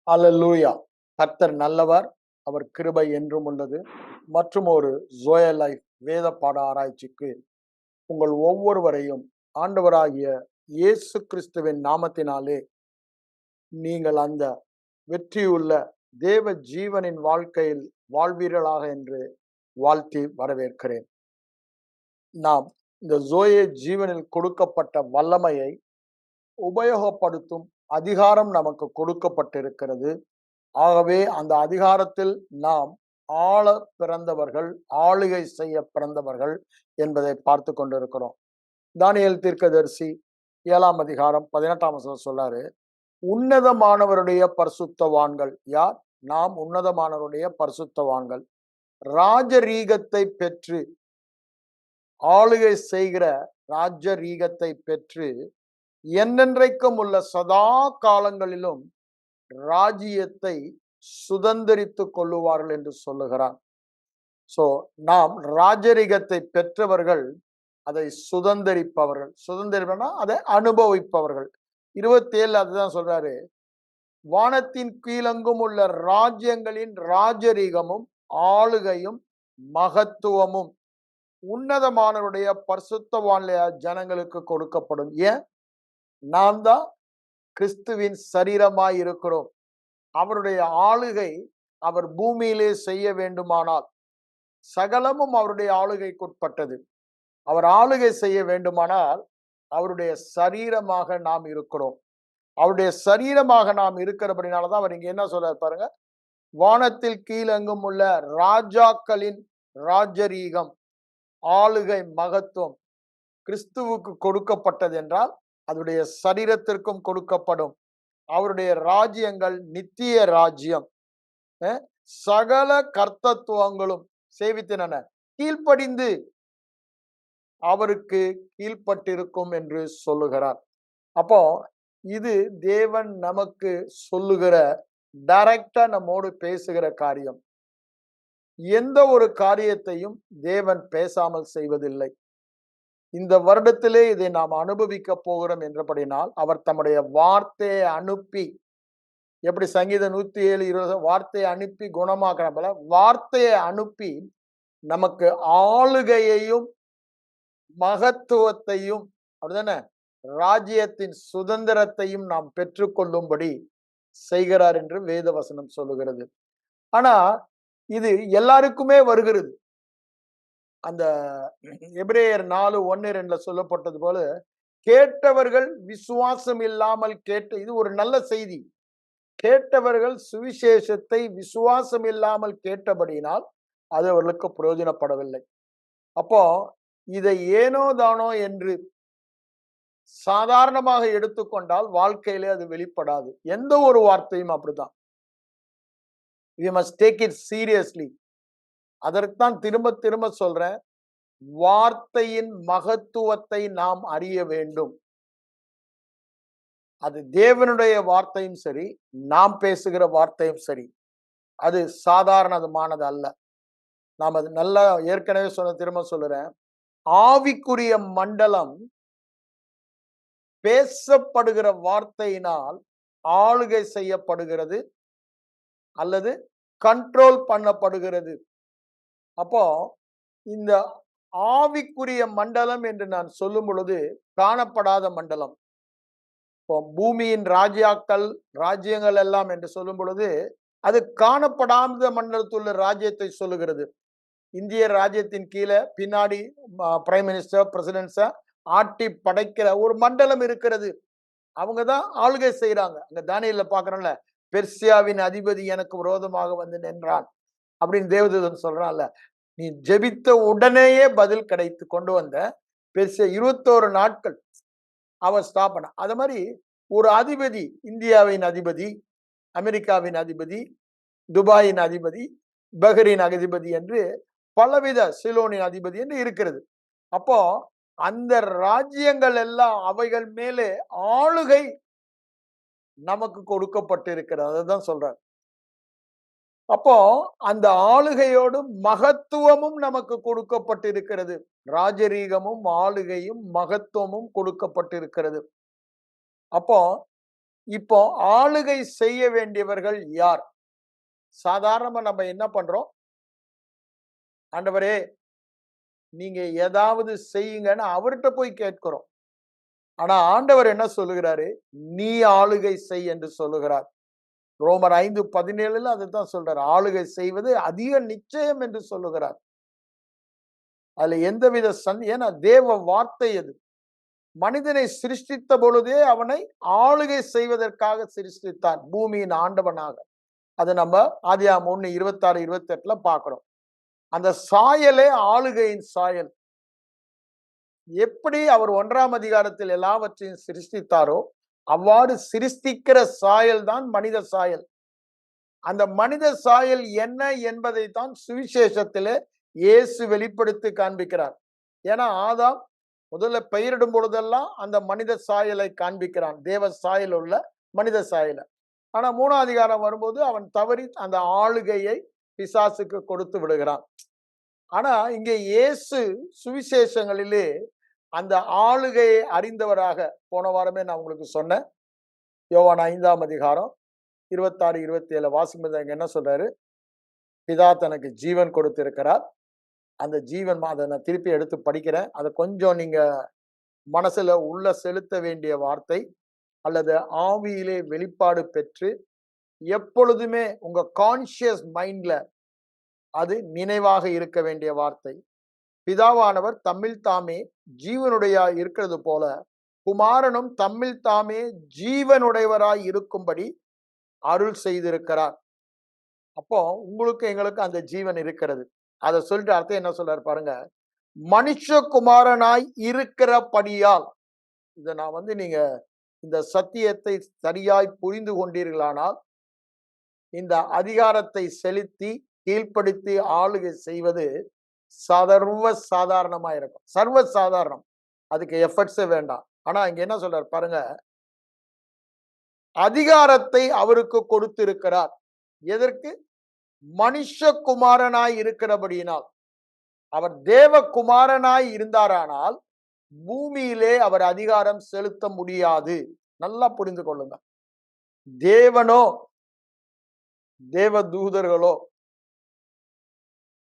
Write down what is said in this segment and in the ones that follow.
அல்லேலூயா. கர்த்தர் நல்லவர். அவர் கிருபை என்றும் உள்ளது. மற்றும் ஒரு ஜோய லைஃப் வேத பாட ஆராய்ச்சிக்கு உங்கள் ஒவ்வொருவரையும் ஆண்டவராகிய இயேசு கிறிஸ்துவின் நாமத்தினாலே நீங்கள் அந்த வெற்றியுள்ள தேவ ஜீவனின் வாழ்க்கையில் வாழ்வீர்களாக என்று வாழ்த்தி வரவேற்கிறேன். நாம் இந்த ஜோயே ஜீவனில் கொடுக்கப்பட்ட வல்லமையை உபயோகப்படுத்தும் அதிகாரம் நமக்கு கொடுக்கப்பட்டிருக்கிறது. ஆகவே அந்த அதிகாரத்தில் நாம் ஆள பிறந்தவர்கள், ஆளுகை செய்ய பிறந்தவர்கள் என்பதை பார்த்து கொண்டிருக்கிறோம். தானியேல் தீர்க்கதரிசி 7ஆம் அதிகாரம் 18ஆம் வசனம் சொல்றாரு, உன்னதமானவருடைய பரிசுத்தவான்கள் யார்? நாம் உன்னதமானவருடைய பரிசுத்தவான்கள் ராஜரீகத்தை பெற்று, ஆளுகை செய்கிற ராஜரீகத்தை பெற்று என்னென்றைக்கும் உள்ள சதா காலங்களிலும் ராஜ்யத்தை சுதந்திரித்துக் கொள்ளுவார்கள் என்று சொல்லுகிறார். சோ நாம் ராஜரீகத்தை பெற்றவர்கள், அதை சுதந்திரிப்பவர்கள். சுதந்திரிப்பனா அதை அனுபவிப்பவர்கள். 27 அதுதான் சொல்றாரு, வானத்தின் கீழங்கும் உள்ள ராஜ்யங்களின் ராஜரீகமும் ஆளுகையும் மகத்துவமும் உன்னதமானவருடைய பரிசுத்தவான்லைய ஜனங்களுக்கு கொடுக்கப்படும். ஏன்? நாம் தான் கிறிஸ்துவின் சரீரமாய் இருக்கிறோம். அவருடைய ஆளுகை அவர் பூமியிலே செய்ய வேண்டுமானால் சகலமும் அவருடைய ஆளுகைக்குட்பட்டது. அவர் ஆளுகை செய்ய வேண்டுமானால் அவருடைய சரீரமாக நாம் இருக்கிறோம். அவருடைய சரீரமாக நாம் இருக்கிறபடினாலதான் அவர் இங்க என்ன சொல்றாரு பாருங்க, வானத்தில் கீழெங்கும் உள்ள ராஜாக்களின் ராஜரீகம் ஆளுகை மகத்துவம் கிறிஸ்துவுக்கு கொடுக்கப்பட்டது என்றால் அதனுடைய சரீரத்திற்கும் கொடுக்கப்படும். அவருடைய ராஜ்யங்கள் நித்திய ராஜ்யம். சகல கர்த்தத்துவங்களும் சேவித்தன கீழ்ப்படிந்து அவருக்கு கீழ்ப்பட்டிருக்கும் என்று சொல்லுகிறார். அப்போ இது தேவன் நமக்கு சொல்லுகிற, டைரக்டா நம்மோடு பேசுகிற காரியம். எந்த ஒரு காரியத்தையும் தேவன் பேசாமல் செய்வதில்லை. இந்த வருடத்திலே இதை நாம் அனுபவிக்க போகிறோம் என்றபடினால் அவர் தம்முடைய வார்த்தையை அனுப்பி, எப்படி சங்கீதம் 107:20 வார்த்தையை அனுப்பி குணமாக்குற போல வார்த்தையை அனுப்பி நமக்கு ஆளுகையையும் மகத்துவத்தையும், அப்படிதானே, ராஜ்யத்தின் சுதந்திரத்தையும் நாம் பெற்றுக்கொள்ளும்படி செய்கிறார் என்று வேத வசனம் சொல்லுகிறது. ஆனா இது எல்லாருக்குமே வருகிறது. அந்த எபிரேயர் 4:1-2 சொல்லப்பட்டது போல, கேட்டவர்கள் விசுவாசம் இல்லாமல் கேட்டு, இது ஒரு நல்ல செய்தி. கேட்டவர்கள் சுவிசேஷத்தை விசுவாசம் இல்லாமல் கேட்டபடியினால் அது அவர்களுக்கு பிரயோஜனப்படவில்லை. அப்போ இதை ஏனோ தானோ என்று சாதாரணமாக எடுத்துக்கொண்டால் வாழ்க்கையிலே அது வெளிப்படாது. எந்த ஒரு வார்த்தையும் அப்படித்தான். We must take it seriously. அதற்குத்தான் திரும்ப திரும்ப சொல்றேன், வார்த்தையின் மகத்துவத்தை நாம் அறிய வேண்டும். அது தேவனுடைய வார்த்தையும் சரி, நாம் பேசுகிற வார்த்தையும் சரி, அது சாதாரணமானது அல்ல. நாம் அது நல்லா ஏற்கனவே திரும்ப சொல்லுறேன், ஆவிக்குரிய மண்டலம் பேசப்படுகிற வார்த்தையினால் ஆளுகை செய்யப்படுகிறது அல்லது கண்ட்ரோல் பண்ணப்படுகிறது. அப்போ இந்த ஆவிக்குரிய மண்டலம் என்று நான் சொல்லும் பொழுது காணப்படாத மண்டலம். இப்போ பூமியின் ராஜ்யங்கள் எல்லாம் என்று சொல்லும் பொழுது அது காணப்படாத மண்டலத்துள்ள ராஜ்யத்தை சொல்லுகிறது. இந்திய ராஜ்யத்தின் கீழே பின்னாடி பிரைம் மினிஸ்டர், பிரசிடென்ட்ஸ ஆட்டி படைக்கிற ஒரு மண்டலம் இருக்கிறது. அவங்கதான் ஆளுகை செய்யறாங்க. அங்க தானியேல்ல பாக்குறோம்ல, பெர்சியாவின் அதிபதி எனக்கு விரோதமாக வந்து நின்றான் அப்படின்னு தேவதூதன் சொல்றான்ல. நீ ஜெபித்த உடனேயே பதில் கிடைத்து கொண்டு வந்த பெர்சியா 21 நாட்கள் அவன் ஸ்டாப் பண்ண. அது மாதிரி ஒரு அதிபதி, இந்தியாவின் அதிபதி, அமெரிக்காவின் அதிபதி, துபாயின் அதிபதி, பஹ்ரைன் அதிபதி என்று பலவித, சிலோனின் அதிபதி என்று இருக்கிறது. அப்போ அந்த ராஜ்யங்கள் எல்லாம் அவைகள் மேலே ஆளுகை நமக்கு கொடுக்கப்பட்டிருக்கிறது. அதுதான் சொல்றார். அப்போ அந்த ஆளுகையோடு மகத்துவமும் நமக்கு கொடுக்கப்பட்டிருக்கிறது. ராஜரீகமும் ஆளுகையும் மகத்துவமும் கொடுக்கப்பட்டிருக்கிறது. அப்போ இப்போ ஆளுகை செய்ய வேண்டியவர்கள் யார்? சாதாரணமா நம்ம என்ன பண்றோம்? ஆண்டவரே, நீங்க ஏதாவது செய்யுங்கன்னு அவர்ட்ட போய் கேட்கிறோம். ஆனா ஆண்டவர் என்ன சொல்லுகிறாரு? நீ ஆளுகை செய் என்று சொல்லுகிறார். ரோமர் 5:17 அதுதான் சொல்றார். ஆளுகை செய்வது அதிக நிச்சயம் என்று சொல்லுகிறார். அதுல எந்தவித ஏன்னா தேவ வார்த்தை அது. மனிதனை சிருஷ்டித்த பொழுதே அவனை ஆளுகை செய்வதற்காக சிருஷ்டித்தார், பூமியின் ஆண்டவனாக. அது நம்ம ஆதியாகமம் 1:26, 28 பார்க்கிறோம். அந்த சாயலே ஆளுகையின் சாயல். எப்படி அவர் 1ஆம் அதிகாரத்தில் எல்லாவற்றையும் சிருஷ்டித்தாரோ அவ்வாறு சிருஷ்டிக்கிற சாயல் தான் மனித சாயல். அந்த மனித சாயல் என்ன என்பதை தான் சுவிசேஷத்திலே இயேசு வெளிப்படுத்தி காண்பிக்கிறார். ஏன்னா ஆதாம் முதல்ல பெயரிடும் பொழுதெல்லாம் அந்த மனித சாயலை காண்பிக்கிறான், தேவ சாயல் உள்ள மனித சாயல. ஆனா 3ஆம் அதிகாரம் வரும்போது அவன் தவறி அந்த ஆளுகையை பிசாசுக்கு கொடுத்து விடுகிறான். ஆனா இங்க இயேசு சுவிசேஷங்களிலே அந்த ஆளுகையை அறிந்தவராக, போன வாரமே நான் உங்களுக்கு சொன்னேன், யோவான் 5ஆம் அதிகாரம் 26, 27 வாசிக்கும்போது அங்க என்ன சொல்றாரு? பிதா தனக்கு ஜீவன் கொடுத்திருக்கிறார். அந்த ஜீவன், அதை நான் திருப்பி எடுத்து படிக்கிறேன். அதை கொஞ்சம் நீங்க மனசுல உள்ள செலுத்த வேண்டிய வார்த்தை, அல்லது ஆவியிலே வெளிப்பாடு பெற்று எப்பொழுதுமே உங்க கான்சியஸ் மைண்ட்ல அது நினைவாக இருக்க வேண்டிய வார்த்தை. பிதாவானவர் தம்மில் தாமே ஜீவனுடையாய் இருக்கிறது போல குமாரனும் தம்மில் தாமே ஜீவனுடையவராய் இருக்கும்படி அருள் செய்திருக்கிறார். அப்போ உங்களுக்கு எங்களுக்கு அந்த ஜீவன் இருக்கிறது. அதை சொல்லிட்டு அர்த்தம் என்ன சொல்றாரு பாருங்க. மனுஷகுமாரனாய் இருக்கிறபடியால், இதை நான் நீங்க இந்த சத்தியத்தை சரியாய் புரிந்து கொண்டீர்களானால் இந்த அதிகாரத்தை செலுத்தி கீழ்ப்படுத்தி ஆளுகை செய்வது சர்வ சாதாரணமா இருக்கும். சர்வ சாதாரணம், அதுக்கு எஃபர்ட்ஸே வேண்டாம். ஆனா இங்க என்ன சொல்றாரு பாருங்க, அதிகாரத்தை அவருக்கு கொடுத்திருக்கிறார். எதற்கு? மனுஷகுமாரனாய் இருக்கிறபடியினால். அவர் தேவகுமாரனாய் இருந்தாரானால் பூமியிலே அவர் அதிகாரம் செலுத்த முடியாது. நல்லா புரிந்து கொள்ளுங்க. தேவனோ தேவ தூதர்களோ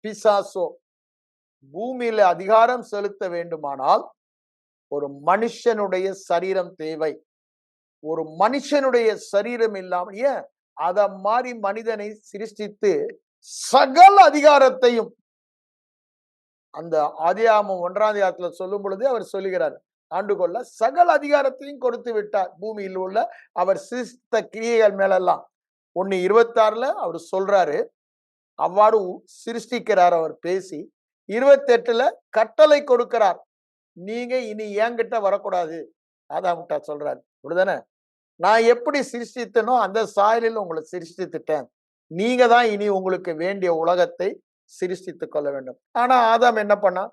பிசாசோ பூமியில அதிகாரம் செலுத்த வேண்டுமானால் ஒரு மனுஷனுடைய சரீரம் தேவை. ஒரு மனுஷனுடைய சரீரம் இல்லாமல், ஏன் அத மாதிரி மனிதனை சிருஷ்டித்து சகல அதிகாரத்தையும் அந்த ஆதியாகமம் 1ஆம் அதிகாரத்துல சொல்லும் பொழுது அவர் சொல்லுகிறார், ஆண்டு கொள்ள சகல அதிகாரத்தையும் கொடுத்து விட்டார் பூமியில் உள்ள அவர் சிருஷ்டித்த கிரியைகள் மேலெல்லாம். 1:26 அவர் சொல்றாரு, அவ்வாறு சிருஷ்டிக்கிறார் அவர் பேசி. 28 கட்டளை கொடுக்கிறார், நீங்க இனி என்கிட்ட வரக்கூடாது. ஆதாம்கிட்ட சொல்றாரு, அப்படிதானே? நான் எப்படி சிருஷ்டித்தனோ அந்த சாயலில் உங்களை சிருஷ்டித்துட்டேன். நீங்க தான் இனி உங்களுக்கு வேண்டிய உலகத்தை சிருஷ்டித்துக் கொள்ள வேண்டும். ஆனா ஆதாம் என்ன பண்ணா?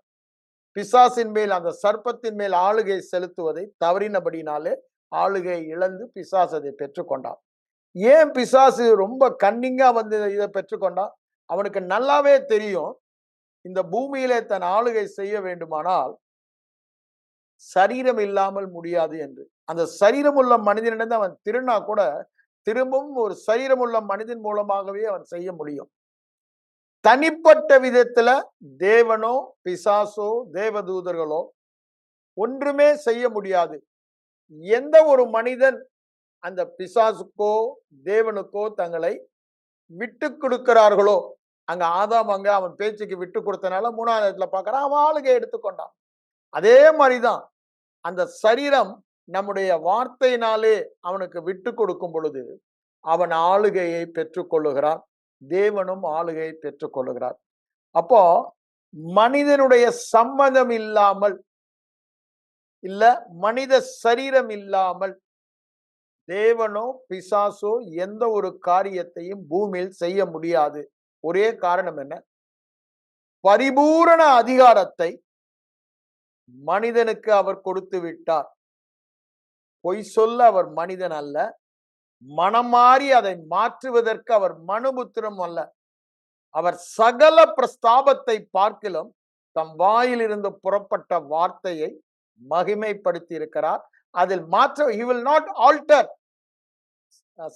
பிசாசின் மேல், அந்த சர்ப்பத்தின் மேல் ஆளுகை செலுத்துவதை தவறினபடினாலே ஆளுகை இழந்து பிசாசு அதை பெற்றுக்கொண்டான். ஏன் பிசாசு ரொம்ப கன்னிங்கா இதை பெற்றுக்கொண்டான்? அவனுக்கு நல்லாவே தெரியும், இந்த பூமியிலே தன் ஆளுகை செய்ய வேண்டுமானால் சரீரம் இல்லாமல் முடியாது என்று. அந்த சரீரம் உள்ள மனிதனிடம் அவன் திருநா கூட திரும்பவும் ஒரு சரீரம் உள்ள மனிதன் மூலமாகவே அவன் செய்ய முடியும். தனிப்பட்ட விதத்துல தேவனோ பிசாசோ தேவதூதர்களோ ஒன்றுமே செய்ய முடியாது. எந்த ஒரு மனிதன் அந்த பிசாசுக்கோ தேவனுக்கோ தங்களை விட்டு கொடுக்கிறார்களோ, அங்க ஆதாம் அங்க அவன் பேச்சுக்கு விட்டு கொடுத்தனால 3ஆம் இடத்துல பார்க்கறான், அவன் ஆளுகை எடுத்துக்கொண்டான். அதே மாதிரிதான் அந்த சரீரம் நம்முடைய வார்த்தையினாலே அவனுக்கு விட்டு கொடுக்கும் பொழுது அவன் ஆளுகையை பெற்றுக்கொள்ளுகிறான். தேவனும் ஆளுகையை பெற்றுக்கொள்ளுகிறார். அப்போ மனிதனுடைய சம்மதம் இல்லாமல், இல்ல மனித சரீரம் இல்லாமல் தேவனோ பிசாசோ எந்த ஒரு காரியத்தையும் பூமியில் செய்ய முடியாது. ஒரே காரணம் என்ன? பரிபூரண அதிகாரத்தை மனிதனுக்கு அவர் கொடுத்து விட்டார். பொய் சொல்ல அவர் மனிதன் அல்ல, மனம் மாறி அதை மாற்றுவதற்கு அவர் மனுபுத்திரம் அல்ல. அவர் சகல பிரஸ்தாபத்தை பார்க்கிலும் தம் வாயிலிருந்து புறப்பட்ட வார்த்தையை மகிமைப்படுத்தி இருக்கிறார். அதில் மாற்ற, he will not alter.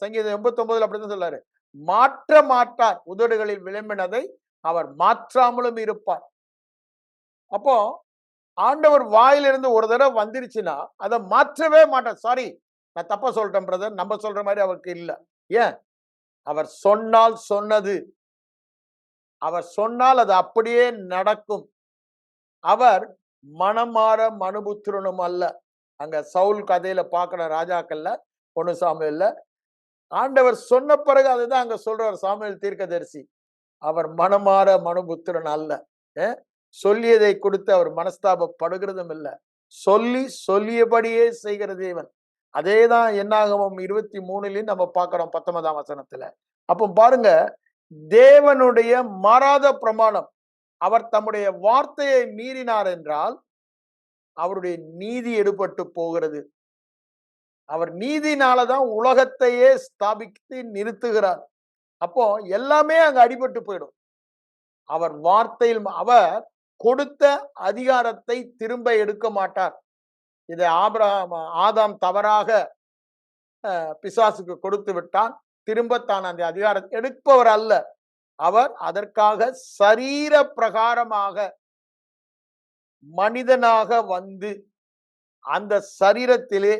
சங்கீதம் 89 அப்படிதான் சொல்றாரு. மாற்ற மாட்டார், உதடுகளில் விளம்பினதை அவர் மாற்றாமலும் இருப்பார். அப்போ ஆண்டவர் வாயிலிருந்து ஒரு தடவை வந்துருச்சுன்னா அதை மாற்றவே மாட்டார். சாரி, நான் தப்பா சொல்லிட்டேன் பிரதர், நம்ம சொல்ற மாதிரி அவருக்கு இல்ல. ஏன்? அவர் சொன்னால் சொன்னது, அவர் சொன்னால் அது அப்படியே நடக்கும். அவர் மனமாற மனுபுத்திரனும் அல்ல. அங்க சவுல் கதையில பார்க்கிற ராஜாக்கள்ல 1 சாமுவேல்ல ஆண்டவர் சொன்ன பிறகு அதுதான் அங்க சொல்றார் சாமுவேல் தீர்க்கதரிசி. அவர் மனமாற மனுபுத்திரன் அல்ல. சொல்லியதை கொடுத்து அவர் மனஸ்தாபப்படுகிறதும் இல்லை. சொல்லி சொல்லியபடியே செய்கிற தேவன். அதேதான் என்னாகமம் 23 நம்ம பார்க்கிறோம் 19ஆம் வசனத்துல. அப்போ பாருங்க, தேவனுடைய மாறாத பிரமாணம். அவர் தம்முடைய வார்த்தையை மீறினார் என்றால் அவருடைய நீதி எடுபட்டு போகிறது. அவர் நீதினாலதான் உலகத்தையே ஸ்தாபித்து நிறுத்துகிறார். அப்போ எல்லாமே அங்க அடிபட்டு போயிடும். அவர் வார்த்தையில் அவர் கொடுத்த அதிகாரத்தை திரும்ப எடுக்க மாட்டார். இதை ஆதாம் தவறாக பிசாசுக்கு கொடுத்து விட்டான். திரும்ப தான் அந்த அதிகாரத்தை எடுப்பவர் அல்ல. அவர் அதற்காக சரீர பிரகாரமாக மனிதனாக வந்து அந்த சரீரத்திலே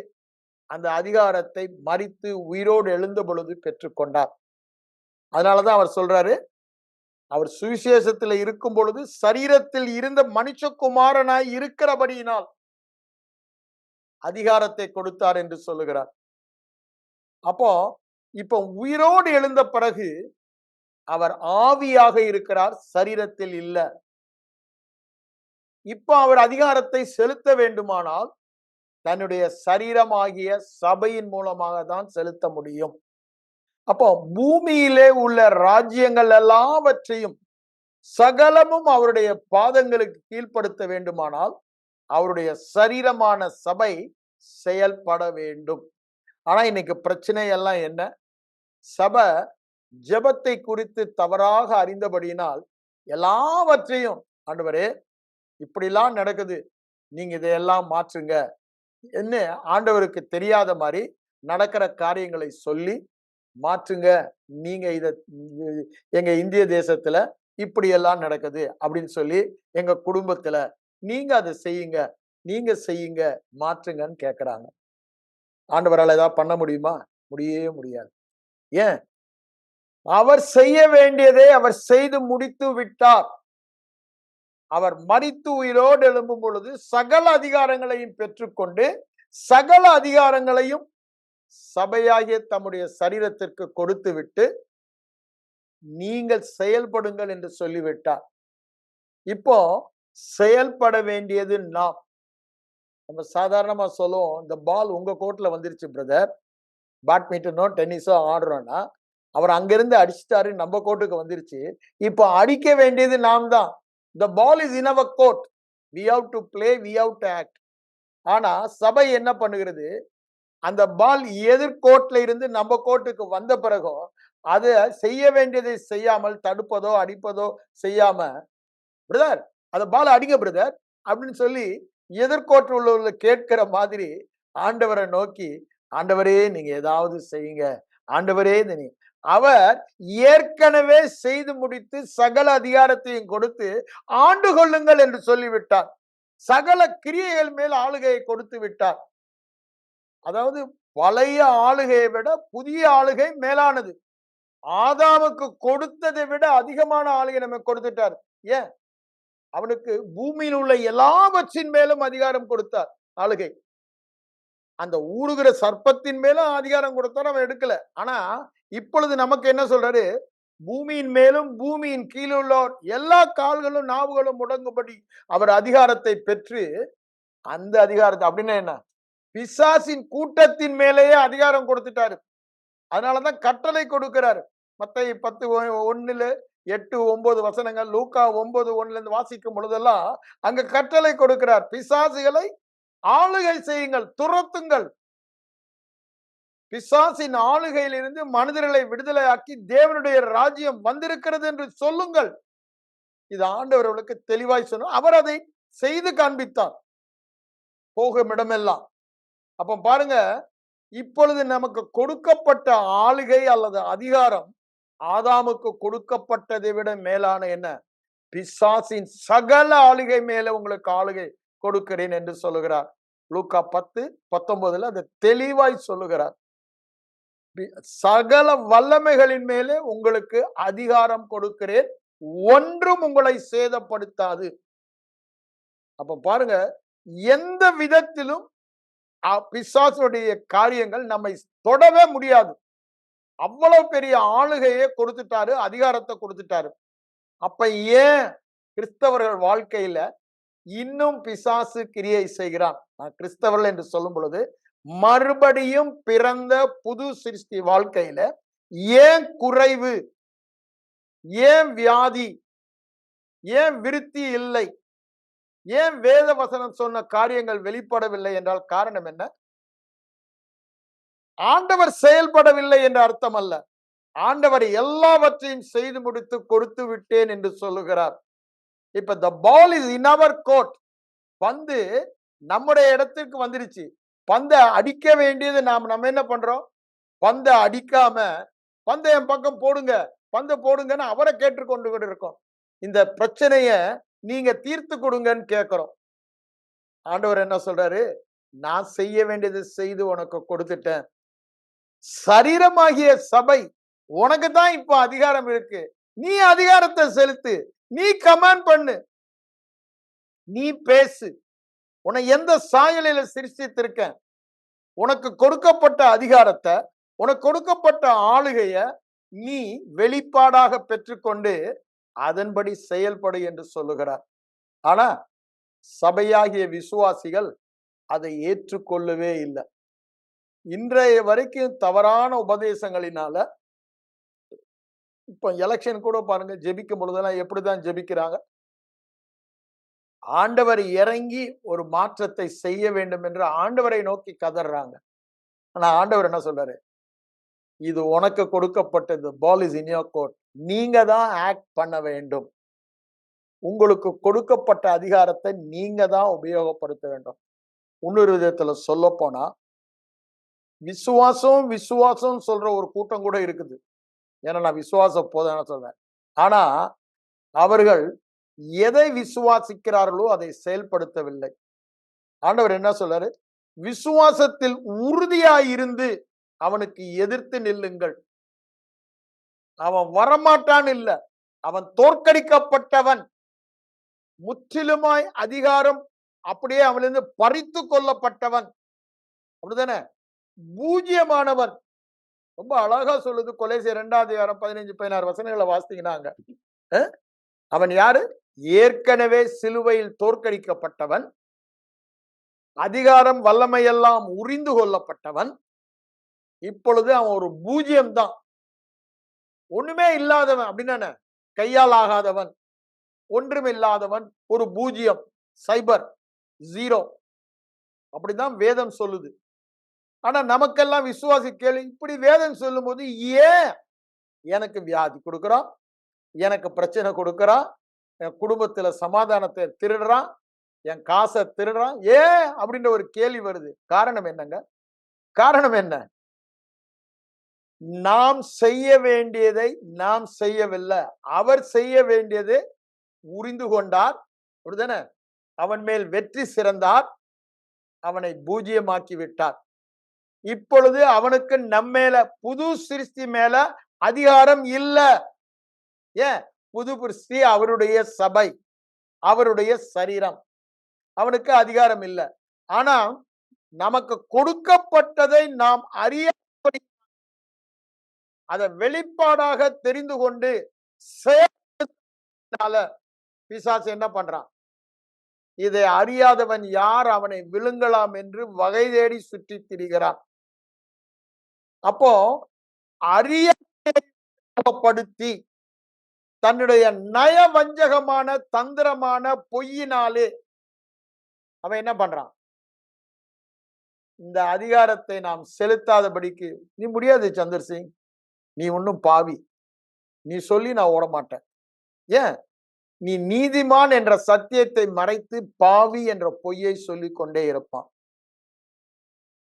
அந்த அதிகாரத்தை மரித்து உயிரோடு எழுந்த பொழுது பெற்றுக்கொண்டார். அதனாலதான் அவர் சொல்றாரு, அவர் சுவிசேஷத்தில் இருக்கும் பொழுது சரீரத்தில் இருந்த மனுஷகுமாரனாய் இருக்கிறபடியினால் அதிகாரத்தை கொடுத்தார் என்று சொல்லுகிறார். அப்போ இப்ப உயிரோடு எழுந்த பிறகு அவர் ஆவியாக இருக்கிறார், சரீரத்தில் இல்ல. இப்ப அவர் அதிகாரத்தை செலுத்த வேண்டுமானால் தன்னுடைய சரீரமாகிய சபையின் மூலமாக தான் செலுத்த முடியும். அப்போ பூமியிலே உள்ள ராஜ்யங்கள் எல்லாவற்றையும் சகலமும் அவருடைய பாதங்களுக்கு கீழ்ப்படுத்த வேண்டுமானால் அவருடைய சரீரமான சபை செயல்பட வேண்டும். ஆனா இன்னைக்கு பிரச்சனை எல்லாம் என்ன? சபை ஜெபத்தை குறித்து தவறாக அறிந்தபடியினால் எல்லாவற்றையும், ஆண்டவரே இப்படிலாம் நடக்குது, நீங்க இதையெல்லாம் மாற்றுங்க என்ன ஆண்டவருக்கு தெரியாத மாதிரி நடக்கிற காரியங்களை சொல்லி மாற்றுங்க. நீங்க எங்க இந்திய தேசத்துல இப்படி எல்லாம் நடக்குது அப்படின்னு சொல்லி எங்க குடும்பத்துல நீங்க அதை செய்யுங்க, நீங்க செய்யுங்க, மாற்றுங்கன்னு கேட்கிறாங்க. ஆண்டவரால் ஏதாவது பண்ண முடியுமா? முடியவே முடியாது. ஏன்? அவர் செய்ய வேண்டியதை அவர் செய்து முடித்து விட்டார். அவர் மரித்து உயிரோடு எழும்பும் பொழுது சகல அதிகாரங்களையும் பெற்றுக்கொண்டு சகல அதிகாரங்களையும் சபையாகிய தம்முடைய சரீரத்திற்கு கொடுத்து விட்டு நீங்கள் செயல்படுங்கள் என்று சொல்லிவிட்டார். இப்போ செயல்பட வேண்டியது நாம். நம்ம சாதாரணமா சொல்லுவோம், இந்த பால் உங்க கோர்ட்ல வந்துருச்சு பிரதர், பேட்மிண்டனோ டென்னிஸோ ஆடுறோம்னா அவர் அங்கிருந்து அடிச்சிட்டாரு, நம்ம கோர்ட்டுக்கு வந்துருச்சு, இப்போ அடிக்க வேண்டியது நாம் தான். The ball is in our court. We have to play, we have to act. ஆனா சபை என்ன பண்ணுகிறது? அந்த பால் எதிர் கோர்ட்ல இருந்து நம்ம கோர்ட்டுக்கு வந்த பிறகும் அதை செய்ய வேண்டியதை செய்யாமல் தடுப்பதோ அடிப்பதோ செய்யாம, பிரதர் அந்த பால் அடிங்க பிரதர் அப்படின்னு சொல்லி எதிர்கோர்ட்டு உள்ள கேட்கிற மாதிரி ஆண்டவரை நோக்கி, ஆண்டவரே நீங்க ஏதாவது செய்யுங்க, ஆண்டவரே நீங்க. அவர் ஏற்கனவே செய்து முடித்து சகல அதிகாரத்தையும் கொடுத்து ஆண்டு கொள்ளுங்கள் என்று சொல்லிவிட்டார். சகல கிரியைகள் மேல் ஆளுகையை கொடுத்து விட்டார். அதாவது பழைய ஆளுகையை விட புதிய ஆளுகை மேலானது. ஆதாமுக்கு கொடுத்ததை விட அதிகமான ஆளுகை நமக்கு கொடுத்துட்டார். ஏன்? அவனுக்கு பூமியில் உள்ள எல்லாவற்றின் மேலும் அதிகாரம் கொடுத்தார் ஆளுகை. அந்த ஊடுகிற சர்ப்பத்தின் மேலும் அதிகாரம் கொடுத்தார், அவன் எடுக்கல. ஆனா இப்பொழுது நமக்கு என்ன சொல்றாரு? பூமியின் மேலும் பூமியின் கீழுள்ள எல்லா கால்களும் நாவுகளும் முடங்கும்படி அவர் அதிகாரத்தை பெற்று, அந்த அதிகாரத்தை அப்படின்னா என்ன? பிசாசின் கூட்டத்தின் மேலேயே அதிகாரம் கொடுத்துட்டாரு. அதனாலதான் கட்டளை கொடுக்கிறாரு. மத்தேயு 10:1 8 9 வசனங்கள், லூக்கா 9:1 வாசிக்கும் பொழுதெல்லாம் அங்க கட்டளை கொடுக்கிறார். பிசாசுகளை ஆளுகை செய்யுங்கள், துரத்துங்கள். பிசாசின் ஆளுகையிலிருந்து மனிதர்களை விடுதலையாக்கி தேவனுடைய ராஜ்யம் வந்திருக்கிறது என்று சொல்லுங்கள். இது ஆண்டவர்களுக்கு தெளிவாய் சொன்ன, அவர் அதை செய்து காண்பித்தார் போகும் இடமெல்லாம். அப்ப பாருங்க, இப்பொழுது நமக்கு கொடுக்கப்பட்ட ஆளுகை அல்லது அதிகாரம் ஆதாமுக்கு கொடுக்கப்பட்டதை விட மேலான என்ன? பிசாசின் சகல ஆளுகை மேல உங்களுக்கு ஆளுகை கொடுக்கிறேன் என்று சொல்லுகிறார். லூக்கா 10:19 அதை தெளிவாய் சொல்லுகிறார். சகல வல்லமைகளின் மேலே உங்களுக்கு அதிகாரம் கொடுக்கிறேன், ஒன்றும் உங்களை சேதப்படுத்தாது. அப்ப பாருங்க, எந்த விதத்திலும் பிசாசுடைய காரியங்கள் நம்மை தொடவே முடியாது. அவ்வளவு பெரிய ஆளுகையை கொடுத்துட்டாரு, அதிகாரத்தை கொடுத்துட்டாரு. அப்ப ஏன் கிறிஸ்தவர்கள் வாழ்க்கையில இன்னும் பிசாசு கிரியை செய்கிறான்? கிறிஸ்தவர்கள் என்று சொல்லும் பொழுது மறுபடியும் பிறந்த புது சிருஷ்டி வாழ்க்கையில ஏன் குறைவு, ஏன் வியாதி, ஏன் விருத்தி இல்லை, ஏன் வேத வசனம் சொன்ன காரியங்கள் வெளிப்படவில்லை என்றால் காரணம் என்ன? ஆண்டவர் செயல்படவில்லை என்ற அர்த்தம் அல்ல. ஆண்டவர் எல்லாவற்றையும் செய்து முடித்து கொடுத்து விட்டேன் என்று சொல்லுகிறார். இப்ப the ball is in our court. பந்து நம்முடைய இடத்திற்கு வந்துருச்சு. பந்தை அடிக்க வேண்டியது நம்ம என்ன பண்றோம்? பந்தை அடிக்காம பந்தை என் பக்கம் போடுங்க, பந்தை போடுங்கன்னு அவரை கேட்டுக்கொண்டு இருக்கோம். இந்த பிரச்சனைய நீங்க தீர்த்து கொடுங்கன்னு கேட்கிறோம். ஆண்டவர் என்ன சொல்றாரு? நான் செய்ய வேண்டியது செய்து உனக்கு கொடுத்துட்டேன். சரீரமாகிய சபை உனக்கு தான் இப்ப அதிகாரம் இருக்கு. நீ அதிகாரத்தை செலுத்து, நீ கமாண்ட் பண்ணு, நீ பேசு. உன்னை எந்த சாயலில சிருஷ்டித்திருக்க, உனக்கு கொடுக்கப்பட்ட அதிகாரத்தை, உனக்கு கொடுக்கப்பட்ட ஆளுகைய நீ வெளிப்பாடாக பெற்றுக்கொண்டு அதன்படி செயல்படு என்று சொல்லுகிறார். ஆனா சபையாகிய விசுவாசிகள் அதை ஏற்றுக்கொள்ளவே இல்லை. இன்றைய வரைக்கும் தவறான உபதேசங்களினால, இப்ப எலெக்ஷன் கூட பாருங்க, ஜெபிக்கும் பொழுதெல்லாம் எப்படிதான் ஜெபிக்கிறாங்க? ஆண்டவர் இறங்கி ஒரு மாற்றத்தை செய்ய வேண்டும் என்று ஆண்டவரை நோக்கி கதறாங்க. ஆனா ஆண்டவர் என்ன சொல்றாரு? இது உனக்கு கொடுக்கப்பட்டது, ball is in your court. நீங்க தான் ஆக்ட் பண்ண வேண்டும். உங்களுக்கு கொடுக்கப்பட்ட அதிகாரத்தை நீங்க தான் உபயோகப்படுத்த வேண்டும். இன்னொரு விதத்துல சொல்ல போனா, விசுவாசம் விசுவாசம் சொல்ற ஒரு கூட்டம் கூட இருக்குது. ஏன்னா நான் விசுவாச போதனை சொல்றேன். ஆனா அவர்கள் எதை விசுவாசிக்கிறார்களோ அதை செயல்படுத்தவில்லை. ஆண்டவர் என்ன சொல்றாரு? விசுவாசத்தில் உறுதியாயிருந்து அவனுக்கு எதிர்த்து நில்லுங்கள். அவன் வரமாட்டான் இல்ல, அவன் தோற்கடிக்கப்பட்டவன், முற்றிலுமாய் அதிகாரம் அப்படியே அவனிருந்து பறித்து கொள்ளப்பட்டவன், அப்படிதானே? பூஜ்யமானவன். ரொம்ப அழகா சொல்லுது கொலோசியர் 2:15-16 வசனங்களை வாசித்தீங்கன்னாங்க. அவன் யாரு? ஏற்கனவே சிலுவையில் தோற்கடிக்கப்பட்டவன், அதிகாரம் வல்லமையெல்லாம் உரிந்து கொள்ளப்பட்டவன். இப்பொழுது அவன் ஒரு பூஜ்யம் தான், ஒண்ணுமே இல்லாதவன். அப்படின்னா கையால் ஆகாதவன், ஒன்றுமில்லாதவன், ஒரு பூஜ்யம், சைபர், ஜீரோ. அப்படிதான் வேதம் சொல்லுது. ஆனா நமக்கெல்லாம் விசுவாசி கேள்வி, இப்படி வேதம் சொல்லும் போது ஏன் எனக்கு வியாதி கொடுக்குறான், எனக்கு பிரச்சனை கொடுக்குறான், என் குடும்பத்துல சமாதானத்தை திருடுறான், என் காசை திருடுறான், ஏன் அப்படின்ற ஒரு கேள்வி வருது. காரணம் என்னங்க? காரணம் என்ன? நாம் செய்ய வேண்டியதை நாம் செய்யவில்லை, அவர் செய்ய வேண்டியதை உரிந்து கொண்டார், அப்படிதானே? அவன் மேல் வெற்றி சிறந்தார், அவனை பூஜ்யமாக்கி விட்டார். இப்பொழுது அவனுக்கு நம்மேல, புது சிருஷ்டி மேல அதிகாரம் இல்ல. ஏன்? புது சிருஷ்டி அவருடைய சபை, அவருடைய சரீரம், அவனுக்கு அதிகாரம் இல்லை. ஆனா நமக்கு கொடுக்கப்பட்டதை நாம் அறிய, அதை வெளிப்பாடாக தெரிந்து கொண்டு பிசாசு என்ன பண்றான்? இதை அறியாதவன் யார், அவனை விழுங்கலாம் என்று வகை தேடி சுற்றி திரிகிறான். அப்போ அறியப்படுத்தி தன்னுடைய நயவஞ்சகமான தந்திரமான பொய்யினாலே அவன் என்ன பண்றான்? இந்த அதிகாரத்தை நாம் செலுத்தாதபடிக்கு, நீ முடியாது சந்தர் சிங், நீ ஒன்னும் பாவி, நீ சொல்லி நான் ஓட மாட்டேன். ஏன்? நீ நீதிமான் என்ற சத்தியத்தை மறைத்து பாவி என்ற பொய்யை சொல்லிக் கொண்டே இருப்பான்.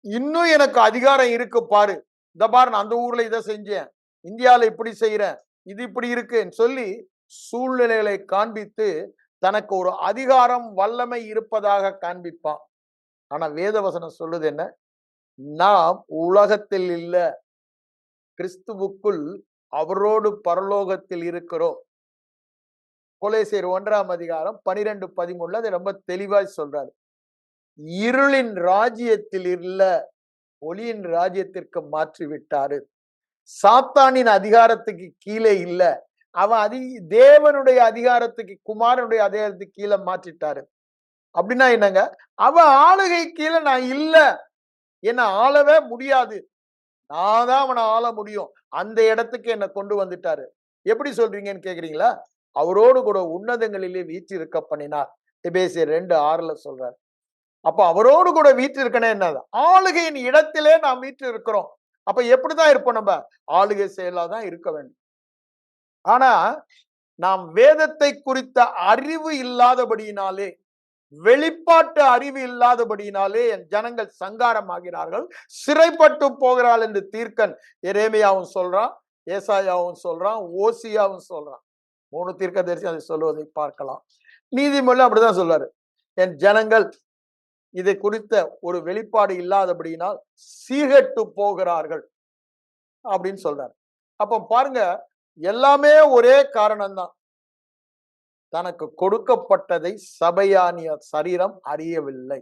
இன்னும் எனக்கு அதிகாரம் இருக்கு பாரு, இந்த பாரு நான் அந்த ஊர்ல இதை செஞ்சேன், இந்தியால இப்படி செய்யறேன், இது இப்படி இருக்குன்னு சொல்லி சூழ்நிலைகளை காண்பித்து தனக்கு ஒரு அதிகாரம் வல்லமை இருப்பதாக காண்பிப்பான். ஆனா வேதவசனம் சொல்லுது என்ன? நாம் உலகத்தில் இல்ல, கிறிஸ்துவுக்குள் அவரோடு பரலோகத்தில் இருக்கிறோம். கொலேசியர் 1:12-13 அதை ரொம்ப தெளிவாய் சொல்றாரு. இருளின் ராஜ்யத்தில் இல்ல, ஒளியின் ராஜ்யத்திற்கு மாற்றி விட்டாரு. சாத்தானின் அதிகாரத்துக்கு கீழே இல்ல, அவன் தேவனுடைய அதிகாரத்துக்கு, குமாரனுடைய அதிகாரத்துக்கு கீழே மாற்றிட்டாரு. அப்படின்னா என்னங்க? அவன் ஆளுகை கீழே நான் இல்ல, என்ன ஆளவே முடியாது, நான் தான் அவனை ஆள முடியும், அந்த இடத்துக்கு என்ன கொண்டு வந்துட்டாரு. எப்படி சொல்றீங்கன்னு கேக்குறீங்களா? அவரோடு கூட உன்னதங்களிலே வீற்றிருக்க பண்ணினார். எபேசியர் 2:6 சொல்றாரு. அப்ப அவரோடு கூட வீற்றிருக்கணும் என்னது? ஆளுகையின் இடத்திலே நாம் வீற்று இருக்கிறோம். அப்ப எப்படிதான் இருப்போம்? நம்ம ஆளுகை செயலாதான் இருக்க வேண்டும். ஆனா நாம் வேதத்தை குறித்த அறிவு இல்லாதபடியினாலே, வெளிப்பாட்டு அறிவு இல்லாதபடியினாலே என் ஜனங்கள் சங்காரமாகிறார்கள், சிறைப்பட்டு போகிறாள் என்று தீர்க்கன் எரேமியாவும் சொல்றான், ஏசாயாவும் சொல்றான், ஓசியாவும் சொல்றான். 3 தீர்க்கதரிசி அதை சொல்லுவதை பார்க்கலாம். நீதிமொழி அப்படிதான் சொல்றாரு, என் ஜனங்கள் இதை குறித்த ஒரு வெளிப்பாடு இல்லாதபடியினால் சீர்கெட்டு போகிறார்கள் அப்படின்னு சொல்றாரு. அப்ப பாருங்க, எல்லாமே ஒரே காரணம் தான், தனக்கு கொடுக்கப்பட்டதை சபையானிய சரீரம் அறியவில்லை.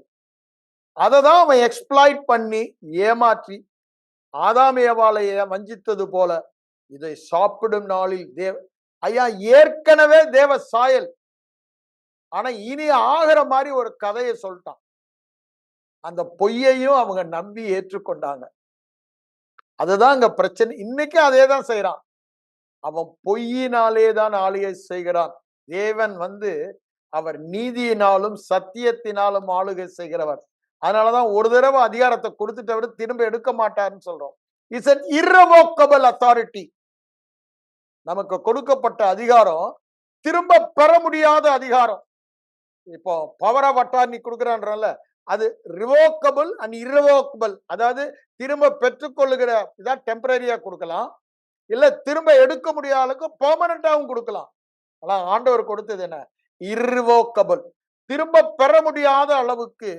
அததான் அவன் எக்ஸ்பிளாய்ட் பண்ணி ஏமாற்றி ஆதாம் ஏவாளை வஞ்சித்தது போல, இதை சாப்பிடும் நாளில் ஐயா ஏற்கனவே தேவ சாயல், ஆனா இனி ஆகிற மாதிரி ஒரு கதையை சொல்லிட்டான். அந்த பொய்யையும் அவங்க நம்பி ஏற்றுக்கொண்டாங்க. அதுதான் அங்க பிரச்சனை. இன்னைக்கு அதே தான் செய்யறான். அவன் பொய்யினாலே தான் ஆளுகை செய்கிறான். தேவன் அவர் நீதியினாலும் சத்தியத்தினாலும் ஆளுகை செய்கிறவர். அதனாலதான் ஒரு தடவை அதிகாரத்தை கொடுத்துட்டவர் திரும்ப எடுக்க மாட்டார்னு சொல்றோம். It's an irrevocable authority. நமக்கு கொடுக்கப்பட்ட அதிகாரம் திரும்ப பெற முடியாத அதிகாரம். இப்போ பவர் ஆஃப் அட்டார்னி கொடுக்குறான்றல, அது ரிவோக்கபிள் அண்ட் இரவோக்கபிள். அதாவது திரும்ப பெற்றுக்கொள்ளுகிற இதான் டெம்பரரியா கொடுக்கலாம், இல்ல திரும்ப எடுக்க முடியாத அளவுக்கு பெர்மனண்டாவும் கொடுக்கலாம். ஆனா ஆண்டவர் கொடுத்தது என்ன? இர்ரிவோக்கபிள். திரும்ப பெற முடியாத அளவுக்கு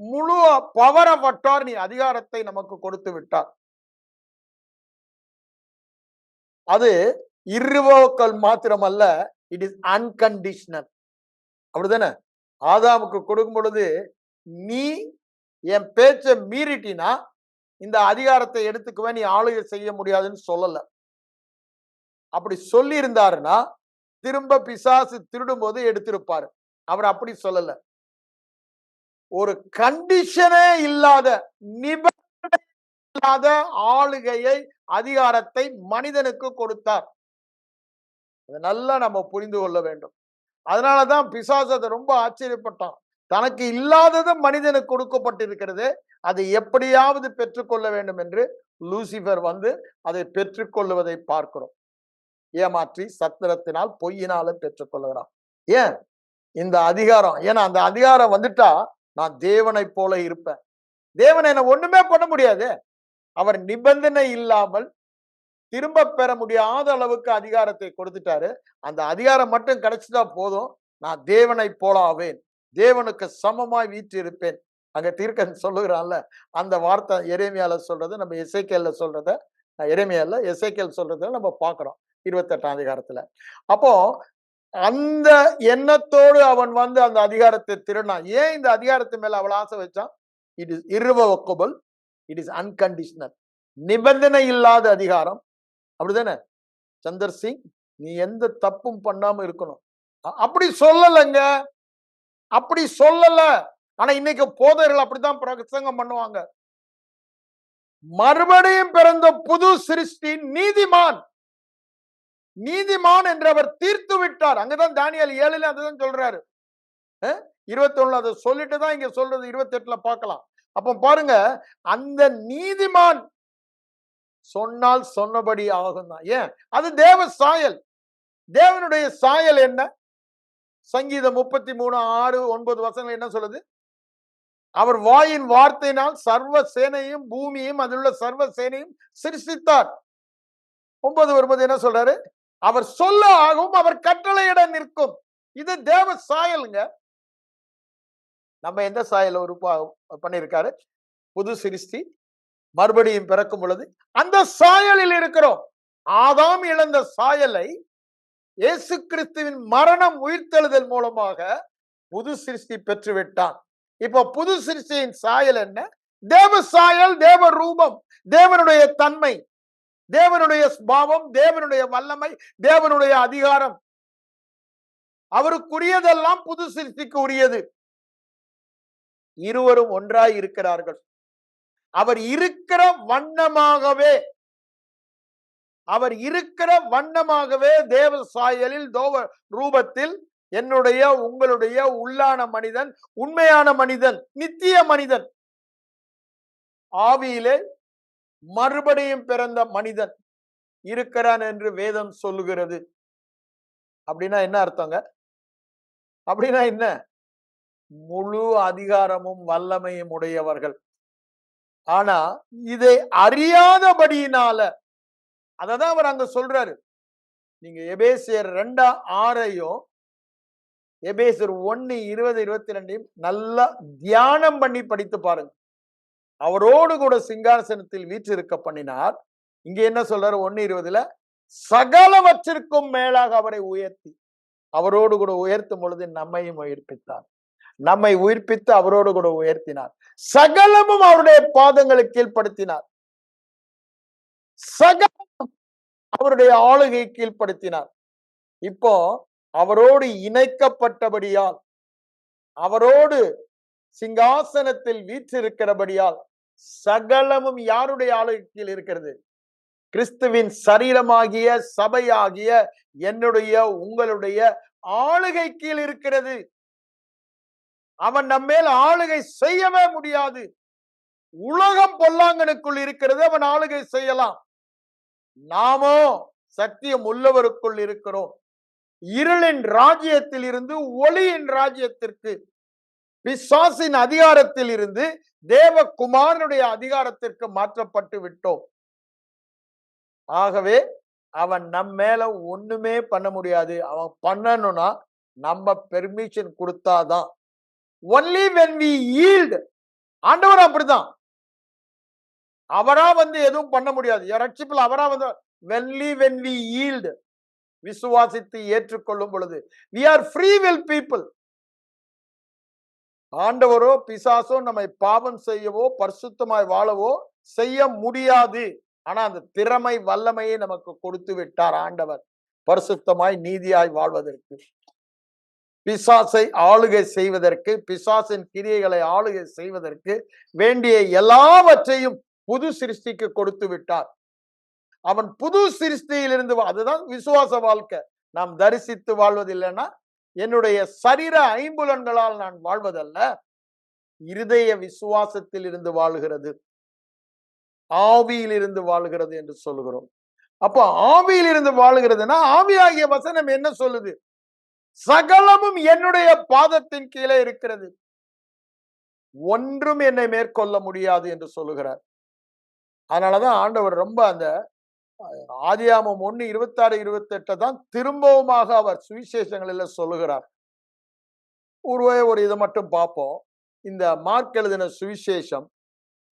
முழு பவர் ஆஃப் அட்டார்னி அதிகாரத்தை நமக்கு கொடுத்து விட்டார். அது இர்ரிவோக்கல் மாத்திரமல்ல, இட் இஸ் அன்கண்டிஷனல். அப்படிதானே? ஆதாமுக்கு கொடுக்கும் பொழுது, நீ என் பேச்சை மீறிட்டினா இந்த அதிகாரத்தை எடுத்துக்குவேன், நீ ஆளுகை செய்ய முடியாதுன்னு சொல்லல. அப்படி சொல்லி இருந்தாருன்னா திரும்ப பிசாசு திருடும் போது எடுத்திருப்பாரு. அவர் அப்படி சொல்லல. ஒரு கண்டிஷனே இல்லாத, நிபந்தனை இல்லாத ஆளுகையை, அதிகாரத்தை மனிதனுக்கு கொடுத்தார். அதை நல்லா நம்ம புரிந்து கொள்ள வேண்டும். அதனாலதான் பிசாசு அதை ரொம்ப ஆச்சரியப்பட்டான். தனக்கு இல்லாதது மனிதனுக்கு கொடுக்கப்பட்டிருக்கிறது, அதை எப்படியாவது பெற்றுக்கொள்ள வேண்டும் என்று லூசிபர் அதை பெற்றுக்கொள்வதை பார்க்கிறோம். ஏமாற்றி சத்திரத்தினால் பொய்யினால பெற்றுக்கொள்கிறான். ஏன் இந்த அதிகாரம்? ஏன்னா அந்த அதிகாரம் வந்துட்டா நான் தேவனை போல இருப்பேன். தேவனை என்ன ஒண்ணுமே பண்ண முடியாது. அவர் நிபந்தனை இல்லாமல் திரும்ப பெற முடியாத அளவுக்கு அதிகாரத்தை கொடுத்துட்டாரு. அந்த அதிகாரம் மட்டும் கிடைச்சிட்டா போதும், நான் தேவனை போல ஆவேன், தேவனுக்கு சமமாய் வீற்றிருப்பேன். அங்க தீர்க்கன் சொல்லுகிறான்ல, அந்த வார்த்தை எரேமியால சொல்றது, நம்ம எசேக்கியேல்ல சொல்றத, எரேமியால எசேக்கியேல் சொல்றத நம்ம பார்க்கிறோம் 28ஆம் அதிகாரத்துல. அப்போ அந்த எண்ணத்தோடு அவன் அந்த அதிகாரத்தை திருடினான். ஏன் இந்த அதிகாரத்து மேல அவள் ஆசை வச்சான்? It is irrevocable, it is unconditional. நிபந்தனை இல்லாத அதிகாரம். அப்படிதானே? சந்தர் சிங், நீ எந்த தப்பும் பண்ணாம இருக்கணும். அப்படி சொல்லலங்க, அப்படி சொல்லல. ஆனா இன்னைக்கு போதகர்கள் அப்படித்தான் பிரசங்கம் பண்ணுவாங்க. மறுபடியும் பிறந்த புது சிருஷ்டி நீதிமான், நீதிமான் என்று அவர் தீர்த்து விட்டார். அங்கதான் தானியேல் 7 அதுதான் சொல்றாரு. 21 அதை சொல்லிட்டு தான் இங்க சொல்றது 28 பார்க்கலாம். அப்ப பாருங்க, அந்த நீதிமான் சொன்னால் சொன்னபடி ஆகும் தான். ஏன்? அது தேவ சாயல். தேவனுடைய சாயல் என்ன? சங்கீதம் 33:6-9 என்ன சொல்லுது? அவர் வாயின் வார்த்தையினால் சர்வ சேனையும் பூமியும் அதிலுள்ள சர்வ சேனையும் சிருஷ்டித்தார். 9 வரும்போது என்ன சொல்றாரு? அவர் சொல்ல ஆகும், அவர் கட்டளையிட நிற்கும். இது தேவ சாயலுங்க. நம்ம எந்த சாயல் பண்ணிருக்காரு? புது சிருஷ்டி, மறுபடியும் பிறக்கும் பொழுது அந்த சாயலில் இருக்கிறோம். ஆதாம் இழந்த சாயலை இயேசு கிறிஸ்துவின் மரணம் உயிர்த்தெழுதல் மூலமாக புது சிருஷ்டி பெற்றுவிட்டான். இப்ப புது சிருஷ்டியின் சாயல் என்ன? தேவ சாயல், தேவ ரூபம், தேவனுடைய தன்மை, தேவனுடைய பாவம், தேவனுடைய வல்லமை, தேவனுடைய அதிகாரம். அவருக்குரியதெல்லாம் புது சிருஷ்டிக்கு உரியது. இருவரும் ஒன்றாய் இருக்கிறார்கள். அவர் இருக்கிற வண்ணமாகவே, அவர் இருக்கிற வண்ணமாகவே தேவ சாயலில் தேவ ரூபத்தில் என்னுடைய உங்களுடைய உள்ளான மனிதன், உண்மையான மனிதன், நித்திய மனிதன், ஆவியிலே மறுபடியும் பிறந்த மனிதன் இருக்கிறான் என்று வேதம் சொல்லுகிறது. அப்படின்னா என்ன அர்த்தங்க? அப்படின்னா என்ன? முழு அதிகாரமும் வல்லமையும் உடையவர்கள். ஆனா இதை அறியாதபடியினால, அததான் அவர் அங்க சொல்றாரு. நீங்க எபேசியர் 2:6 எபேசியர் 1:20-22 நல்லா தியானம் பண்ணி படித்து பாருங்க. அவரோடு கூட சிங்காசனத்தில் வீற்றிருக்க பண்ணினார். இங்க என்ன சொல்றாரு? 1:20 சகலவற்றிற்கும் மேலாக அவரை உயர்த்தி, அவரோடு கூட உயர்த்தும் பொழுது நம்மையும் உயிர்ப்பித்தார். நம்மை உயிர்ப்பித்து அவரோடு கூட உயர்த்தினார். சகலமும் அவருடைய பாதங்களுக்கு கீழ்ப்படுத்தினார். சகலம் அவருடைய ஆளுகை கீழ்ப்படுத்தினார். இப்போ அவரோடு இணைக்கப்பட்டபடியால், அவரோடு சிங்காசனத்தில் வீற்றிருக்கிறபடியால் சகலமும் யாருடைய ஆளுகை கீழ் இருக்கிறது? கிறிஸ்துவின் சரீரமாகிய சபையாகிய என்னுடைய உங்களுடைய ஆளுகை கீழ் இருக்கிறது. அவன் நம்மேல் ஆளுகை செய்யவே முடியாது. உலகம் பொல்லாங்கனுக்குள் இருக்கிறது, அவன் ஆளுகை செய்யலாம். நாமோ சத்தியம் உள்ளவருக்குள் இருக்கிறோம். இருளின் ராஜ்யத்தில் இருந்து ஒளியின் ராஜ்யத்திற்கு, பிசாசின் அதிகாரத்தில் இருந்து தேவகுமாரனுடைய அதிகாரத்திற்கு மாற்றப்பட்டு விட்டோம். ஆகவே அவன் நம்ம மேல ஒண்ணுமே பண்ண முடியாது. அவன் பண்ணணும்னா நம்ம பெர்மிஷன் கொடுத்தாதான். Only when we yield. ஆண்டவர் அப்படிதான். அவரா எதுவும் பண்ண முடியாது. ரட்சிப்பில் அவரா only when we yield, விசுவாசித்து ஏற்றுக்கொள்ளும் பொழுது we are free will people. ஆண்டவரோ பிசாசோ நம்மை பாவம் செய்யவோ பரிசுத்தமாய் வாழவோ செய்ய முடியாது. ஆனா அந்த திறமை வல்லமையை நமக்கு கொடுத்து விட்டார் ஆண்டவர், பரிசுத்தமாய் நீதியாய் வாழ்வதற்கு, பிசாசை ஆளுகை செய்வதற்கு, பிசாசின் கிரியைகளை ஆளுகை செய்வதற்கு வேண்டிய எல்லாவற்றையும் புது சிருஷ்டிக்கு கொடுத்து விட்டார். அவன் புது சிருஷ்டியிலிருந்து, அதுதான் விசுவாச வாழ்க்கை. நாம் தரிசித்து வாழ்வதில்லைன்னா, என்னுடைய சரீர ஐம்புலன்களால் நான் வாழ்வதல்ல, இருதய விசுவாசத்தில் இருந்து வாழ்கிறது, ஆவியில் இருந்து வாழ்கிறது என்று சொல்லுகிறோம். அப்போ ஆவியில் இருந்து வாழ்கிறதுனா, ஆவியாகிய வசனம் என்ன சொல்லுது? சகலமும் என்னுடைய பாதத்தின் கீழே இருக்கிறது, ஒன்றும் என்னை மேற்கொள்ள முடியாது என்று சொல்லுகிறார். அதனாலதான் ஆண்டவர் ரொம்ப அந்த ஆதியாகமம் 1:26-28 தான் திரும்பவுமாக அவர் சுவிசேஷங்களில் சொல்லுகிறார். ஒரு இதை மட்டும் பார்ப்போம். இந்த மார்க் எழுதின சுவிசேஷம்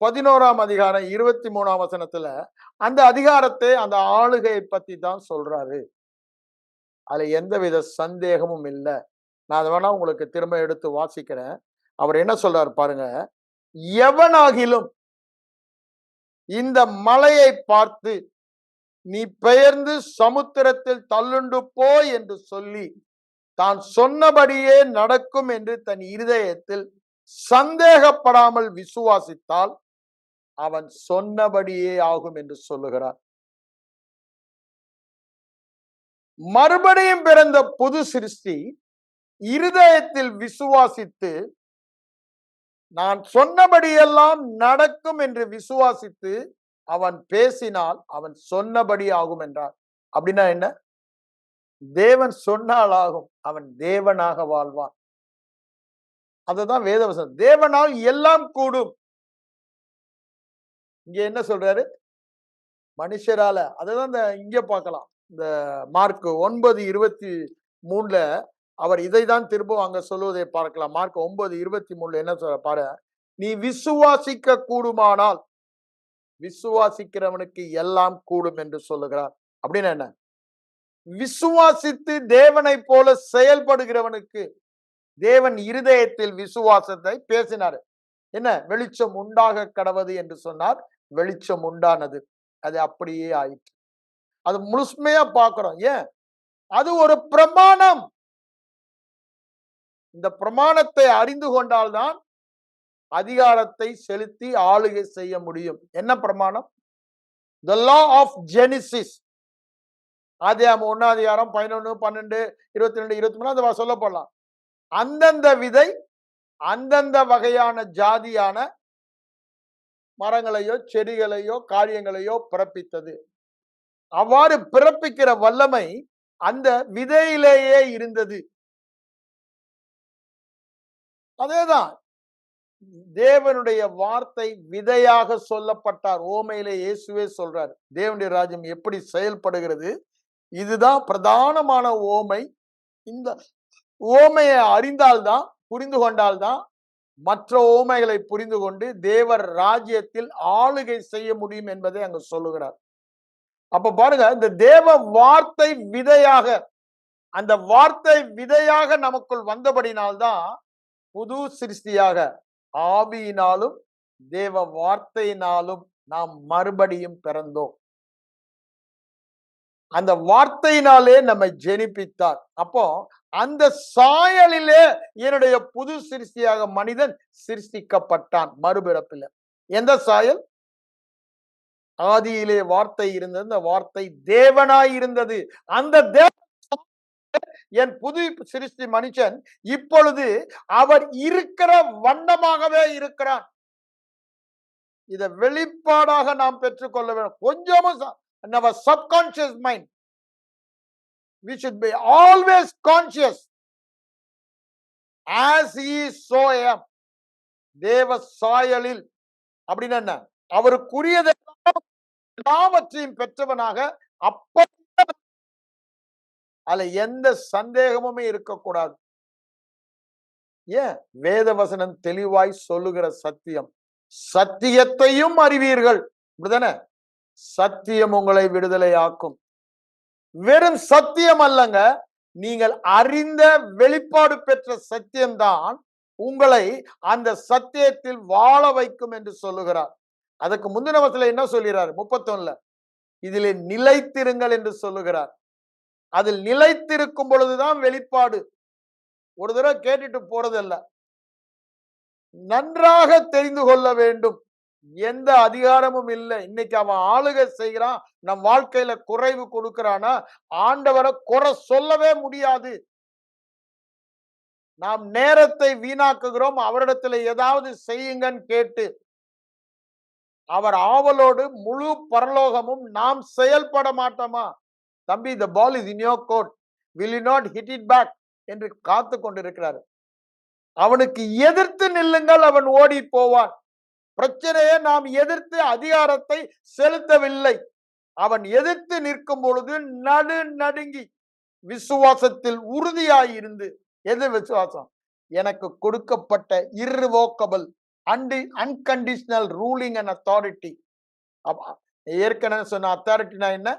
11ஆம் அதிகாரம் 23ஆம் வசனத்துல அந்த அதிகாரத்தை, அந்த ஆளுகையை பத்தி தான் சொல்றாரு. அதுல எந்தவித சந்தேகமும் இல்லை. நான் அதை வேணா உங்களுக்கு திரும்ப எடுத்து வாசிக்கிறேன். அவர் என்ன சொல்றாரு பாருங்க. எவனாகிலும் இந்த மலையை பார்த்து நீ பெயர்ந்து சமுத்திரத்தில் தள்ளுண்டு போய் என்று சொல்லி தான் சொன்னபடியே நடக்கும் என்று தன் இருதயத்தில் சந்தேகப்படாமல் விசுவாசித்தால் அவன் சொன்னபடியே ஆகும் என்று சொல்லுகிறார். மறுபடியும் பிறந்த புது சிருஷ்டி இருதயத்தில் விசுவாசித்து நான் சொன்னபடியெல்லாம் நடக்கும் என்று விசுவாசித்து அவன் பேசினால் அவன் சொன்னபடி ஆகும் என்றார். அப்படின்னா என்ன? தேவன் சொன்னால் ஆகும். அவன் தேவனாக வாழ்வான். அததான் வேதவசனம். தேவனால் எல்லாம் கூடும். இங்க என்ன சொல்றாரு? மனுஷரால. அததான் இங்க பார்க்கலாம். இந்த மார்க் 9:23ல அவர் இதைதான் திரும்பவும் அங்க சொல்லுவதை பார்க்கலாம். மார்க் 9:23ல என்ன சொல்ற பாரு. நீ விசுவாசிக்க கூடுமானால், விசுவாசிக்கிறவனுக்கு எல்லாம் கூடும் என்று சொல்லுகிறார். அப்படின்னா என்ன? விசுவாசித்து தேவனை போல செயல்படுகிறவனுக்கு தேவன் இருதயத்தில் விசுவாசத்தை பேசினார். என்ன? வெளிச்சம் உண்டாக கடவது என்று சொன்னார். வெளிச்சம் உண்டானது. அது அப்படியே ஆயிற்று. அது முழுமையா பார்க்கிறோம். ஏன்? அது ஒரு பிரமாணம். இந்த பிரமாணத்தை அறிந்து கொண்டால்தான் அதிகாரத்தை செலுத்தி ஆளுகை செய்ய முடியும். என்ன பிரமாணம்? The law of Genesis. ஆதியாகமம் 1 அதிகாரம் 11, 12, 22, 23 அந்த சொல்லப்படலாம். அந்தந்த விதை அந்தந்த வகையான ஜாதியான மரங்களையோ செடிகளையோ காரியங்களையோ பிறப்பித்தது. அவ்வாறு பிறப்பிக்கிற வல்லமை அந்த விதையிலேயே இருந்தது. அதேதான் தேவனுடைய வார்த்தை விதையாக சொல்லப்பட்டார். ஓமையிலே இயேசுவே சொல்றார். தேவனுடைய ராஜ்யம் எப்படி செயல்படுகிறது? இதுதான் பிரதானமான ஓமை. இந்த ஓமையை அறிந்தால்தான், புரிந்து கொண்டால்தான் மற்ற ஓமைகளை புரிந்து கொண்டு தேவர் ராஜ்யத்தில் ஆளுகை செய்ய முடியும் என்பதை அங்கு சொல்லுகிறார். அப்ப பாருங்க, இந்த தேவ வார்த்தை விதையாக, அந்த வார்த்தை விதையாக நமக்குள் வந்தபடினால்தான் புது சிருஷ்டியாக ஆவியினாலும் தேவ வார்த்தையினாலும் நாம் மறுபடியும் பிறந்தோம். அந்த வார்த்தையினாலே நம்மை ஜெனிப்பித்தார். அப்போ அந்த சாயலிலே என்னுடைய புது சிருஷ்டியாக மனிதன் சிருஷ்டிக்கப்பட்டான் மறுபிறப்பில். எந்த சாயல்? ஆதியிலே வார்த்தை இருந்தது, அந்த வார்த்தை தேவனாய் இருந்தது. அந்த என் புது சிருஷ்டி மனுஷன் இப்பொழுது அவர் இருக்கிற வண்ணமாகவே இருக்கிறான். இத வெளிப்பாடாக நாம் பெற்றுக்கொள்ள வேண்டும். கொஞ்சமும் in our subconscious mind we should be always conscious as he is so am. தேவ சாயலில் அப்படின்னா என்ன? அவருக்குரியதை எல்லாவற்றையும் பெற்றவனாக அப்ப அதுல எந்த சந்தேகமுமே இருக்கக்கூடாது. ஏன்? வேத வசனம் தெளிவாய் சொல்லுகிற சத்தியம். சத்தியத்தையும் அறிவீர்கள். அப்படிதானே? சத்தியம் உங்களை விடுதலை ஆக்கும். வெறும் சத்தியம் அல்லங்க, நீங்கள் அறிந்த வெளிப்பாடு பெற்ற சத்தியம்தான் உங்களை அந்த சத்தியத்தில் வாழ வைக்கும் என்று சொல்லுகிறார். அதுக்கு முந்தின வசனத்துல என்ன சொல்கிறார்? 31ல இதிலே நிலைத்திருங்கள் என்று சொல்லுகிறார். அதில் நிலைத்திருக்கும் பொழுதுதான் வெளிப்பாடு. ஒரு தடவை கேட்டுட்டு போறதல்ல, நன்றாக தெரிந்து கொள்ள வேண்டும். எந்த அதிகாரமும் இல்லை. இன்னைக்கு அவன் ஆளுகை செய்கிறான், நம் வாழ்க்கையில குறைவு கொடுக்கிறானா, ஆண்டவரை குறை சொல்லவே முடியாது. நாம் நேரத்தை வீணாக்குகிறோம். அவரிடத்துல ஏதாவது செய்யுங்கன்னு கேட்டு அவர் ஆவலோடு முழு பரலோகமும் நாம் செயல்பட மாட்டோமா? தம்பி, the ball is in your court, will you not hit it back என்று காத்து கொண்டிருக்கிறார். அவனுக்கு எதிர்த்து நில்லுங்கள், அவன் ஓடி போவான். பிரச்சனையை நாம் எதிர்த்து அதிகாரத்தை செலுத்தவில்லை. அவன் எதிர்த்து நிற்கும் பொழுது நடுங்கி விசுவாசத்தில் உறுதியாயிருந்து. எது விசுவாசம்? எனக்கு கொடுக்கப்பட்ட irrevocable unconditional ruling and authority. ஏற்கனவே சொன்ன அத்தாரிட்டினா என்ன?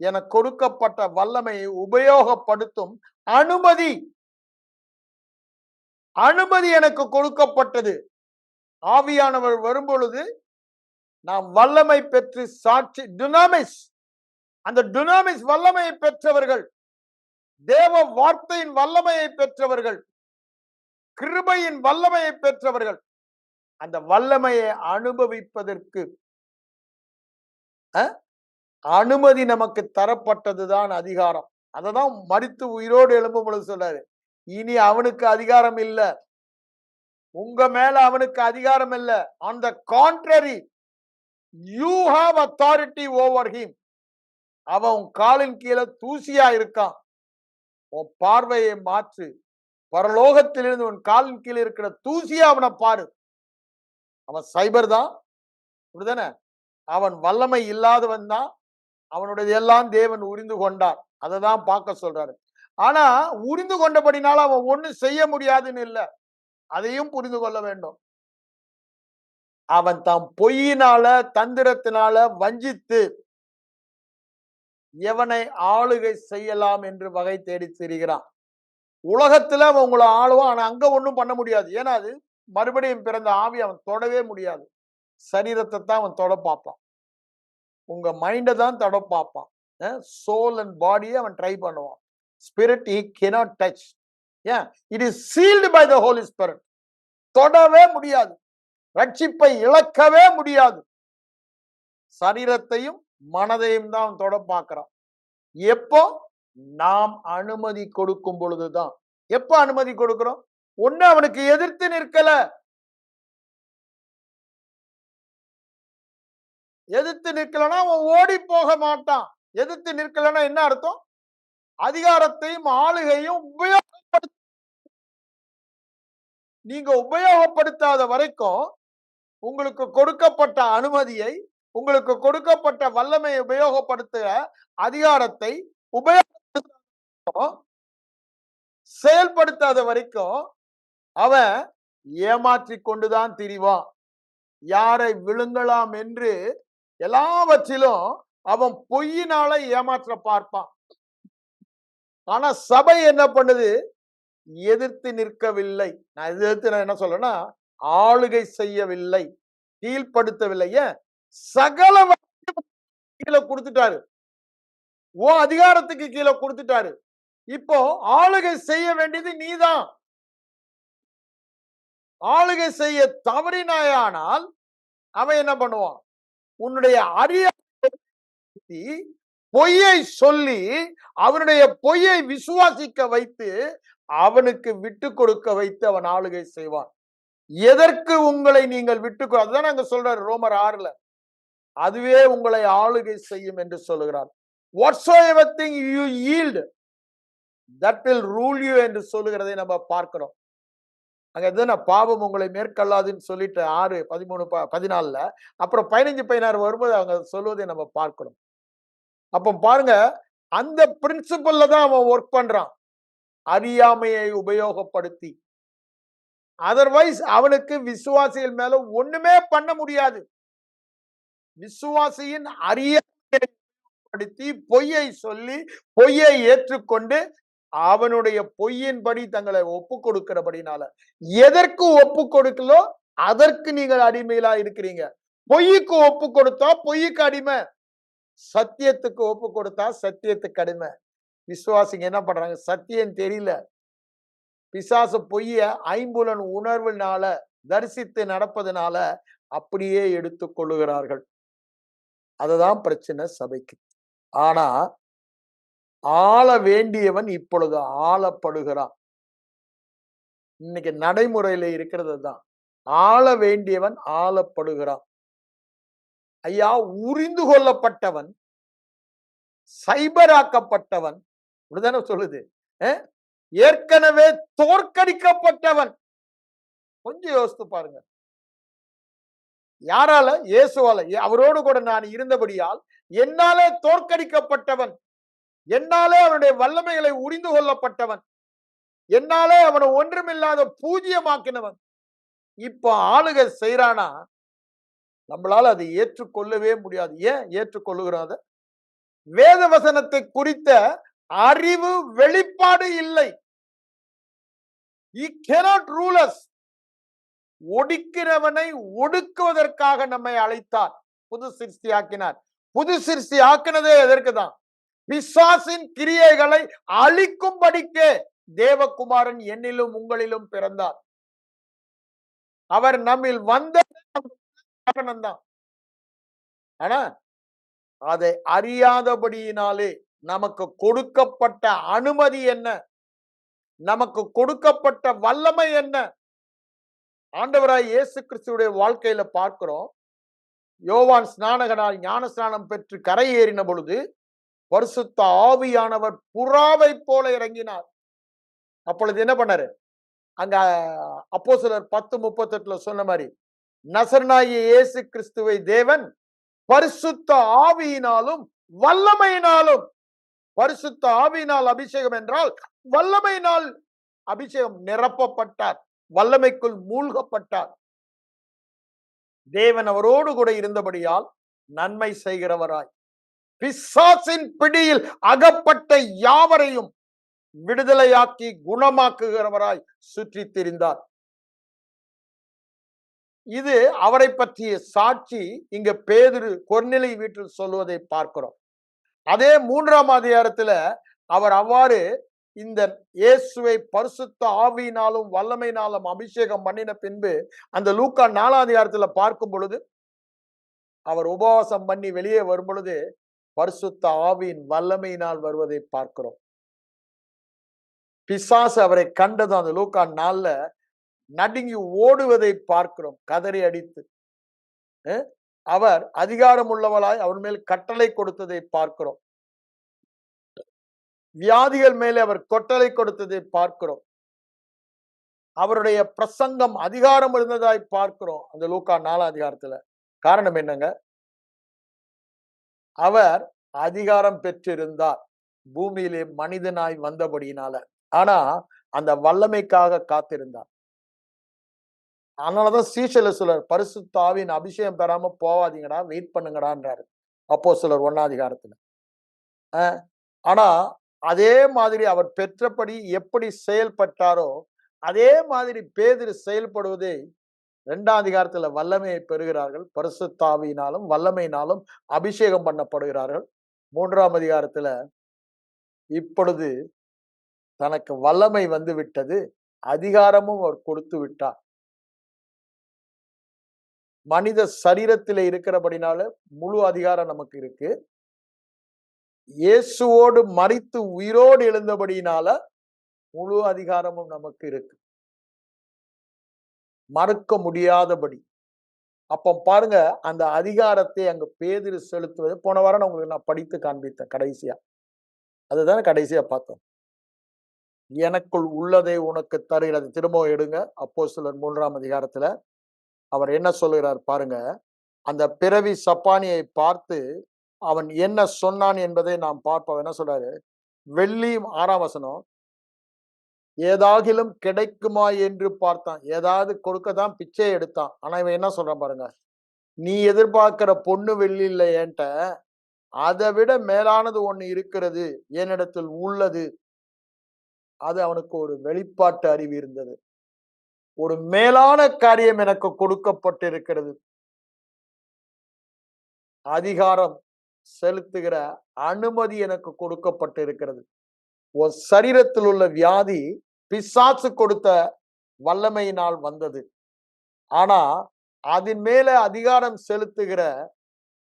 எனக்கு கொடுக்கப்பட்ட வல்லமையை உபயோகப்படுத்தும் அனுமதி. அனுமதி எனக்கு கொடுக்கப்பட்டது. ஆவியானவர் வரும்பொழுது நாம் வல்லமை பெற்று சாட்சி, டுனாமிஸ், அந்த டுனாமிஸ் வல்லமையை பெற்றவர்கள், தேவ வார்த்தையின் வல்லமையை பெற்றவர்கள், கிருபையின் வல்லமையை பெற்றவர்கள். அந்த வல்லமையை அனுபவிப்பதற்கு அனுமதி நமக்கு தரப்பட்டதுதான் அதிகாரம். அததான் மரித்து உயிரோடு எழும்பும் பொழுது சொல்றாரு, இனி அவனுக்கு அதிகாரம் இல்ல, உங்க மேல அவனுக்கு அதிகாரம் இல்ல. on the contrary you have authority over him. அவன் காலின் கீழே தூசியா இருக்கான். உன் பார்வையை மாற்று. பரலோகத்திலிருந்து உன் காலின் கீழே இருக்கிற தூசியா அவனை பாரு. அவன் சைபர் தான், அப்படிதானே? அவன் வல்லமை இல்லாதவன் தான். அவனுடைய எல்லாம் தேவன் உரிந்து கொண்டார். அதை தான் பார்க்க சொல்றாரு. ஆனா உரிந்து கொண்டபடினால அவன் ஒண்ணும் செய்ய முடியாதுன்னு இல்ல, அதையும் புரிந்து கொள்ள வேண்டும். அவன் தாம் பொய்யினால தந்திரத்தினால வஞ்சித்து எவனை ஆளுகை செய்யலாம் என்று வகை தேடி திரிகிறான். உலகத்துல அவன் உங்களை ஆளுவான், ஆனா அங்க ஒண்ணும் பண்ண முடியாது. ஏன்னா அது மறுபடியும் பிறந்த ஆவி, அவன் தொடவே முடியாது. சரீரத்தை தான் அவன் தொட பார்ப்பான், உங்க மைண்டை தான் தொட பார்ப்பான். சோல் அண்ட் பாடியை அவன் ட்ரை பண்ணுவான். Spirit he cannot touch. ஏன்? it is sealed by the Holy Spirit. தொடவே முடியாது, ரட்சிப்பை இழக்கவே முடியாது. சரீரத்தையும் மனதையும் தான் அவன் தொட பார்க்கிறான். எப்போ? நாம் அனுமதி கொடுக்கும் பொழுதுதான். எப்ப அனுமதி கொடுக்கிறோம்? ஒண்ணு அவனுக்கு எதிர்த்து நிற்கல, எதிர்த்து நிற்கலன்னா அவன் ஓடி போக மாட்டான். எதிர்த்து நிற்கலன்னா என்ன அர்த்தம்? அதிகாரத்தையும் ஆளுகையும் நீங்க உபயோகப்படுத்தாத வரைக்கும் உங்களுக்கு கொடுக்கப்பட்ட அனுமதியை, உங்களுக்கு கொடுக்கப்பட்ட வல்லமையை உபயோகப்படுத்த அதிகாரத்தை செயல்படுத்தாத வரைக்கும் அவன் ஏமாற்றி கொண்டுதான் திரிவான். யாரை விழுங்கலாம் என்று எல்லாவற்றிலும் அவன் பொய்யினால ஏமாற்ற பார்ப்பான். ஆனா சபை என்ன பண்ணுது? எதிர்த்து நிற்கவில்லை. நான் எதிர்த்து நான் என்ன சொல்றேன்னா, ஆளுகை செய்யவில்லை, கீழ்படுத்தவில்லை. ஏன்? சகல கீழே கொடுத்துட்டாரு, ஓ அதிகாரத்துக்கு கீழே கொடுத்துட்டாரு. இப்போ ஆளுகை செய்ய வேண்டியது நீதான். ஆளுகை செய்ய தவறினாயானால் அவன் என்ன பண்ணுவான்? உன்னுடைய அறியாமை பொய்யை சொல்லி அவனுடைய பொய்யை விசுவாசிக்க வைத்து அவனுக்கு விட்டு கொடுக்க வைத்து அவன் ஆளுகை செய்வான். எதற்கு உங்களை நீங்கள் விட்டு, அதுதான் நாங்க சொல்றாரு ரோமர் 6ல, அதுவே உங்களை ஆளுகை செய்யும் என்று சொல்லுகிறார். whatsoever thing you yield, that will rule you என்று சொல்லுகிறதை நம்ம பார்க்கிறோம். அங்க எதுனா பாவம் உங்களை மேற்கொள்ளாதுன்னு சொல்லிட்டு 6, 13, 14, அப்புறம் 15, 16 வரும்போது அவங்க சொல்வதை நம்ம பார்க்கிறோம். அப்ப பாருங்க, அந்த பிரின்சிபல்ல தான் அவன் ஒர்க் பண்றான், அறியாமையை உபயோகப்படுத்தி. அதர்வைஸ் அவனுக்கு விசுவாசிகள் மேல ஒண்ணுமே பண்ண முடியாது. விசுவாசியின் அறியாமையை படுத்தி பொய்யை சொல்லி பொய்யை ஏற்றுக்கொண்டு அவனுடைய பொய்யின்படி தங்களை ஒப்பு கொடுக்கிறபடினால, எதற்கு ஒப்பு கொடுக்கலோ அதற்கு நீங்கள் அடிமையிலா இருக்கிறீங்க. பொய்யுக்கு ஒப்பு கொடுத்தா பொய்யுக்கு அடிமை, சத்தியத்துக்கு ஒப்பு கொடுத்தா சத்தியத்துக்கு அடிமை. விசுவாசிங்க என்ன பண்றாங்க? சத்தியம் தெரியல, பிசாசு பொய்ய ஐம்புலன் உணர்வுனால தரிசித்து நடப்பதனால அப்படியே எடுத்துக் கொள்ளுகிறார்கள். அதுதான் பிரச்சனை சபைக்கு. ஆனா ஆள வேண்டியவன் இப்பொழுது ஆளப்படுகிறான். இன்னைக்கு நடைமுறையில இருக்கிறது தான், ஆள வேண்டியவன் ஆளப்படுகிறான். ஐயா, உரிந்து கொள்ளப்பட்டவன், சைபராக்கப்பட்டவன், அப்படிதானே சொல்லுது. ஏற்கனவே தோற்கடிக்கப்பட்டவன். கொஞ்சம் யோசித்து பாருங்க. யாரால? இயேசுவால. அவரோடு கூட நான் இருந்தபடியால் என்னாலே தோற்கடிக்கப்பட்டவன், என்னாலே அவனுடைய வல்லமைகளை உரிந்து கொள்ளப்பட்டவன், என்னாலே அவனை ஒன்றுமில்லாத பூஜ்யமாக்கினவன் இப்ப ஆளுகை செய்யறானா? நம்மளால அதை ஏற்றுக்கொள்ளவே முடியாது. ஏன் ஏற்றுக்கொள்ளுகிறோம்? வேத வசனத்தை குறித்த அறிவு வெளிப்பாடு இல்லை. He cannot rule us. ஒடுக்கிறவனை ஒடுக்குவதற்காக நம்மை அழைத்தார், புது சிருஷ்டி ஆக்கினார். புது சிருஷ்டி ஆக்கினதே எதற்குதான்? பிசாசின் கிரியைகளை அழிக்கும்படிக்கே தேவகுமாரன் என்னிலும் உங்களிலும் பிறந்தார். அவர் நம்மில் வந்த காரணம்தான். ஆனா அதை அறியாதபடியினாலே நமக்கு கொடுக்கப்பட்ட அனுமதி என்ன, நமக்கு கொடுக்கப்பட்ட வல்லமை என்ன? ஆண்டவராய் இயேசு கிறிஸ்துவுடைய வாழ்க்கையில பார்க்கிறோம். யோவான் ஸ்நானகனால் ஞான ஸ்நானம் பெற்று கரை ஏறின பொழுது பரிசுத்த ஆவியானவர் புறாவை போல இறங்கினார். அப்பொழுது என்ன பண்ணாரு? அங்க அப்போஸ்தலர் 10:38 சொன்ன மாதிரி, நசரனாகிய இயேசு கிறிஸ்துவை தேவன் பரிசுத்த ஆவியினாலும் வல்லமையினாலும், பரிசுத்த ஆவியினால் அபிஷேகம் என்றால் வல்லமையினால் அபிஷேகம், நிரப்பப்பட்டார், வல்லமைக்குள் மூழ்கப்பட்டார். தேவன் அவரோடு கூட இருந்தபடியால் நன்மை செய்கிறவராய், பிசாசின் பிடியில் அகப்பட்ட யாவரையும் விடுதலையாக்கி குணமாக்குகிறவராய் சுற்றி திரிந்தார். இது அவரை பற்றிய சாட்சி இங்க பேதுரு கொர்நேலி வீட்டில் சொல்வதை பார்க்கிறோம். அதே 3ஆம் அதிகாரத்துல அவர் அவ்வாறு இந்த இயேசுவை பரிசுத்த ஆவியினாலும் வல்லமையினாலும் அபிஷேகம் பண்ணின பின்பு அந்த லூக்கா 4ஆம் அதிகாரத்துல பார்க்கும் பொழுது, அவர் உபவாசம் பண்ணி வெளியே வரும் பொழுது பரிசுத்த ஆவியின் வல்லமையினால் வருவதை பார்க்கிறோம். பிசாசு அவரை கண்டது அந்த லூக்கா 4ல நடுங்கி ஓடுவதை பார்க்கிறோம், கதறி அடித்து. அவர் அதிகாரம் உள்ளவளாய் அவர் மேல் கட்டளை கொடுத்ததை பார்க்கிறோம். வியாதிகள் மேலே அவர் கொட்டளை கொடுத்ததை பார்க்கிறோம். அவருடைய பிரசங்கம் அதிகாரம் இருந்ததாய் பார்க்கிறோம் அந்த லூக்கா 4ஆம் அதிகாரத்துல. காரணம் என்னங்க? அவர் அதிகாரம் பெற்றிருந்தார் பூமியிலே மனிதனாய் வந்தபடியினால. ஆனா அந்த வல்லமைக்காக காத்திருந்தார். அதனாலதான் சீஷல சொல்றார், பரிசுத்த ஆவியின் அபிஷேகம் பெறாம போவாதீங்கடா, வெயிட் பண்ணுங்கடான்றாரு அப்போஸ்தலர் 1ஆம் அதிகாரத்துல. ஆனா அதே மாதிரி அவர் பெற்றபடி எப்படி செயல்பட்டாரோ அதே மாதிரி பேதுரு செயல்படுவதை 2ஆம் அதிகாரத்துல வல்லமையை பெறுகிறார்கள். பரிசுத்த ஆவியினாலும் வல்லமையினாலும் அபிஷேகம் பண்ணப்படுகிறார்கள். 3ஆம் அதிகாரத்துல இப்பொழுது தனக்கு வல்லமை வந்து விட்டது, அதிகாரமும் அவர் கொடுத்து விட்டார். மனித சரீரத்திலே இருக்கிறபடினால முழு அதிகாரம் நமக்கு இருக்கு. இயேசுவோடு மரித்து உயிரோடு எழுந்தபடியினால முழு அதிகாரமும் நமக்கு இருக்கு, மறுக்க முடியாதபடி. அப்ப பாருங்க, அந்த அதிகாரத்தை அங்க பேதுரு செலுத்துவது போன வாரம் உங்களுக்கு நான் படித்து காண்பித்தேன் கடைசியா. அதுதானே கடைசியா பார்த்தோம். எனக்குள் உள்ளதை உனக்கு தருகிறது. திரும்பவும் எடுங்க அப்போஸ்தலர் 3ஆம் அதிகாரத்துல அவர் என்ன சொல்லுகிறார் பாருங்க. அந்த பிறவி சப்பானியை பார்த்து அவன் என்ன சொன்னான் என்பதை நாம் பார்ப்போம். என்ன சொல்றாரு? வெள்ளி 6ஆம் வசனம், ஏதாகிலும் கிடைக்குமா என்று பார்த்தான். ஏதாவது கொடுக்கதான் பிச்சை எடுத்தான். ஆனா இவன் என்ன சொல்றான் பாருங்க, நீ எதிர்பார்க்கிற பொண்ணு வெள்ளி இல்லை என்கிட்ட, அதை விட மேலானது ஒண்ணு இருக்கிறது என்னிடத்தில் உள்ளது. அது அவனுக்கு ஒரு வெளிப்பாட்டு அறிவு இருந்தது. ஒரு மேலான காரியம் எனக்கு கொடுக்கப்பட்டிருக்கிறது. அதிகாரம் செலுத்துகிற அனுமதி எனக்கு கொடுக்கப்பட்டிருக்கிறது. உன் சரீரத்தில் உள்ள வியாதி பிசாசு கொடுத்த வல்லமையினால் வந்தது. ஆனா அதன் மேல அதிகாரம் செலுத்துகிற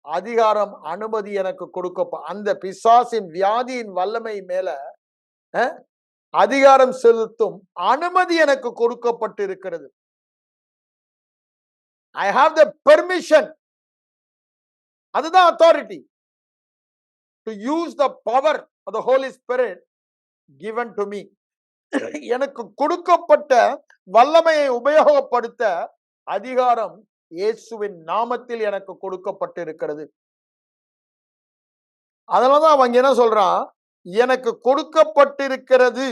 அதிகாரம் அனுமதி எனக்கு கொடுக்க, அந்த பிசாசின் வியாதியின் வல்லமை மேல அதிகாரம் செலுத்தும் அனுமதி எனக்கு கொடுக்கப்பட்டிருக்கிறது. I have the permission. அதுதான் authority to use the power of the Holy Spirit given to me. எனக்கு கொடுக்கப்பட்ட வல்லமையை உபயோகப்படுத்த அதிகாரம் இயேசுவின் நாமத்தில் எனக்கு கொடுக்கப்பட்டிருக்கிறது. அதனாலதான் அவங்க என்ன சொல்றான், எனக்கு கொடுக்கப்பட்டிருக்கிறது.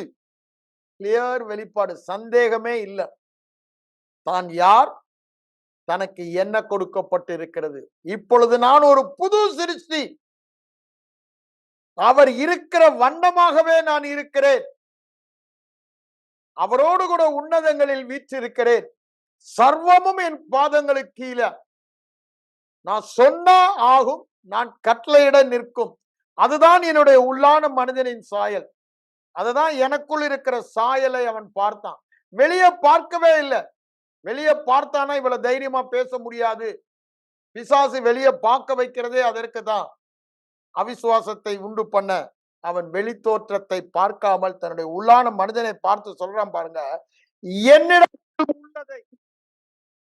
கிளியர் வெளிப்பாடு, சந்தேகமே இல்லை. தான் யார், தனக்கு என்ன கொடுக்கப்பட்டிருக்கிறது. இப்பொழுது நான் ஒரு புது சிருஷ்டி, அவர் இருக்கிற வண்ணமாகவே நான் இருக்கிறேன். அவரோடு கூட உன்னதங்களில் வீற்றிருக்கிறேன். சர்வமும் என் பாதங்களுக்கு கீழே. நான் சொன்னா ஆகும், நான் கட்டளையிட நிற்கும். அதுதான் என்னுடைய உள்ளான மனிதனின் சாயல். அதுதான் எனக்குள் இருக்கிற சாயலை அவன் பார்த்தான். வெளியே பார்க்கவே இல்லை. வெளியே பார்த்தானா இவ்வளவு தைரியமா பேச முடியாது. பிசாசு வெளியே பார்க்க வைக்கிறதே அதற்கு தான், அவிசுவாசத்தை உண்டு பண்ண. அவன் வெளி தோற்றத்தை பார்க்காமல் தன்னுடைய உள்ளான மனிதனை பார்த்து சொல்றான் பாருங்க, என்னிடத்தில் உள்ளதை.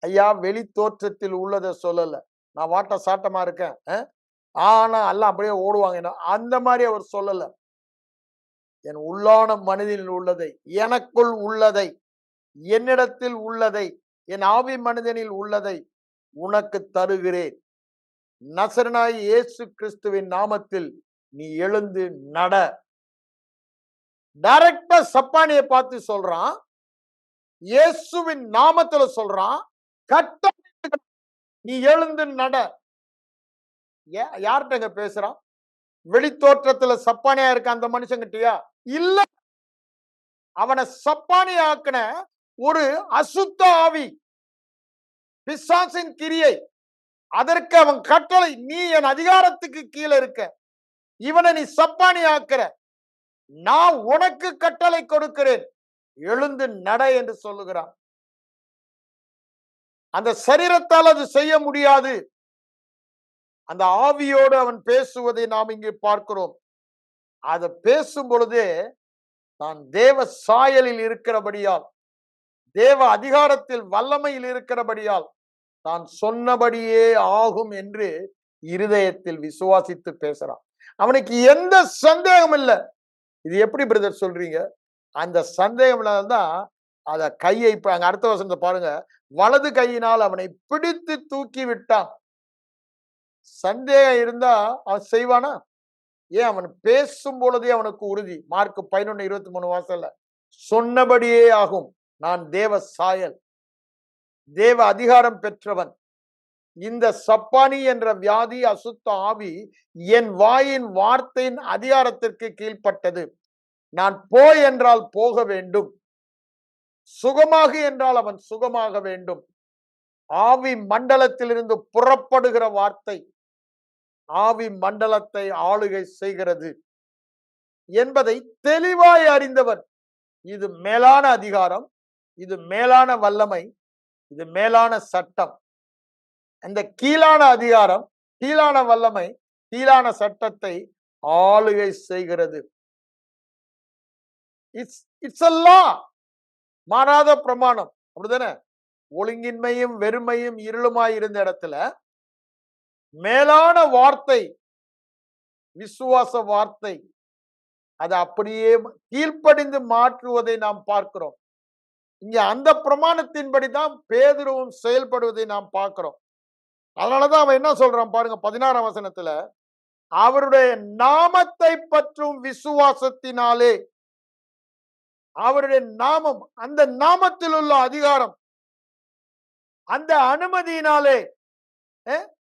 ஐயா, வெளி தோற்றத்தில் உள்ளதை சொல்லல. நான் வாட்ட சாட்டமா இருக்கேன், ஆனா எல்லாம் அப்படியே ஓடுவாங்க, அந்த மாதிரி அவர் சொல்லல. என் உள்ளான மனதில் உள்ளதை, எனக்குள் உள்ளதை, என்னிடத்தில் உள்ளதை, என் ஆவி மனிதனில் உள்ளதை உனக்கு தருகிறேன். நசரனாய் இயேசு கிறிஸ்துவின் நாமத்தில் நீ எழுந்து நட. டைரக்டா சப்பானிய பார்த்து சொல்றான். இயேசுவின் நாமத்துல சொல்றான். கட்ட நீ எழுந்து நட. யார்கிட்ட பேசுறான்? வெளித்தோற்றத்துல சப்பானியா இருக்க அந்த மனுஷங்கிட்டயா? இல்ல, அவனை சப்பானி ஆக்கின ஒரு அசுத்த ஆவி, பிசாசின் கிரியை. அதற்கு அவன் கட்டளை, நீ என் அதிகாரத்துக்கு கீழே இருக்க, இவனை நீ சப்பானி ஆக்குற, நான் உனக்கு கட்டளை கொடுக்கிறேன், எழுந்து நட என்று சொல்லுகிறான். அந்த சரீரத்தால் அது செய்ய முடியாது. அந்த ஆவியோடு அவன் பேசுவதை நாம் இங்கே பார்க்கிறோம். அதை பேசும் பொழுதே தான் தேவ சாயலில் இருக்கிறபடியால், தேவ அதிகாரத்தில் வல்லமையில் இருக்கிறபடியால் தான் சொன்னபடியே ஆகும் என்று இருதயத்தில் விசுவாசித்து பேசுறான். அவனுக்கு எந்த சந்தேகம் இல்லை. இது எப்படி பிரதர் சொல்றீங்க? அந்த சந்தேகம் தான் அத கையை, இப்ப அங்க அடுத்த வசனத்தை பாருங்க, வலது கையினால் அவனை பிடித்து தூக்கி விட்டான். சந்தேகம் இருந்தா அவன் செய்வானா? ஏன்? அவன் பேசும் பொழுதே அவனுக்கு உறுதி. மார்க் 11:23 வாசல்ல சொன்னபடியே ஆகும், நான் தேவ சாயல், தேவ அதிகாரம் பெற்றவன். இந்த சப்பானி என்ற வியாதி, அசுத்த ஆவி என் வாயின் வார்த்தையின் அதிகாரத்திற்கு கீழ்ப்பட்டது. நான் போ என்றால் போக வேண்டும், சுகமாக என்றால் அவன் சுகமாக வேண்டும். ஆவி மண்டலத்திலிருந்து புறப்படுகிற வார்த்தை ஆவி மண்டலத்தை ஆளுகை செய்கிறது என்பதை தெளிவாய் அறிந்தவர். இது மேலான அதிகாரம், இது மேலான வல்லமை, இது மேலான சட்டம். அந்த கீழான அதிகாரம், கீழான வல்லமை, கீழான சட்டத்தை ஆளுகை செய்கிறது. இட்ஸ் a law, மாறாத பிரமாணம். அப்படிதானே? ஒழுங்கின்மையும் வெறுமையும் இருளுமாய் இருந்த இடத்துல மேலான வார்த்தை, விசுவாச வார்த்தை, அதை அப்படியே கீழ்ப்படிந்து மாற்றுவதை நாம் பார்க்கிறோம். இங்க அந்த பிரமாணத்தின்படிதான் பேதுருவும் செயல்படுவதை நாம் பார்க்கிறோம். அதனாலதான் அவன் என்ன சொல்றான் பாருங்க, 16ஆம் வசனத்துல, அவருடைய நாமத்தை பற்றும் விசுவாசத்தினாலே, அவருடைய நாமம், அந்த நாமத்தில் உள்ள அதிகாரம், அந்த அனுமதியினாலே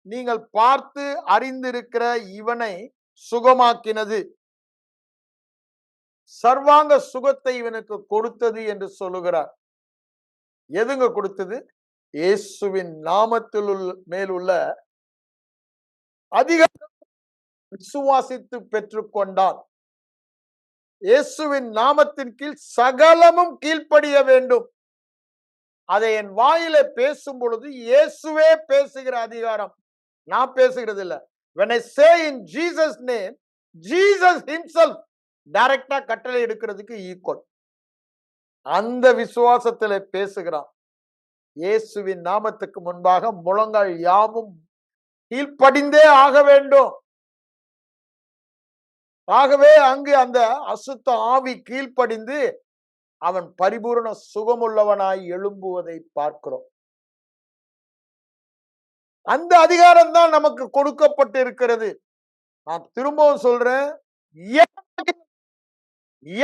நீங்கள் பார்த்து அறிந்திருக்கிற இவனை சுகமாக்கினது, சர்வாங்க சுகத்தை இவனுக்கு கொடுத்தது என்று சொல்லுகிறார். எதுங்க கொடுத்தது? இயேசுவின் நாமத்தில் மேலுள்ள அதிகாரம் விசுவாசித்து பெற்றுக்கொண்டார். இயேசுவின் நாமத்தின் கீழ் சகலமும் கீழ்ப்படிய வேண்டும். அதை என் வாயில பேசும் பொழுது இயேசுவே பேசுகிற அதிகாரம், நான் பேசுகிறது இல்ல. when I say in Jesus name, Jesus himself டைரக்டா கட்டளை எடுக்கிறதுக்கு ஈக்குவல். அந்த விசுவாசத்துல பேசுகிறான். இயேசுவின் நாமத்துக்கு முன்பாக முழங்கால் யாவும் கீழ்ப்படிந்தே ஆக வேண்டும். ஆகவே அங்கு அந்த அசுத்த ஆவி கீழ்ப்படிந்து அவன் பரிபூர்ண சுகமுள்ளவனாய் எழும்புவதை பார்க்கிறோம். அந்த அதிகாரம் தான் நமக்கு கொடுக்கப்பட்டு இருக்கிறது. நான் திரும்பவும் சொல்றேன்,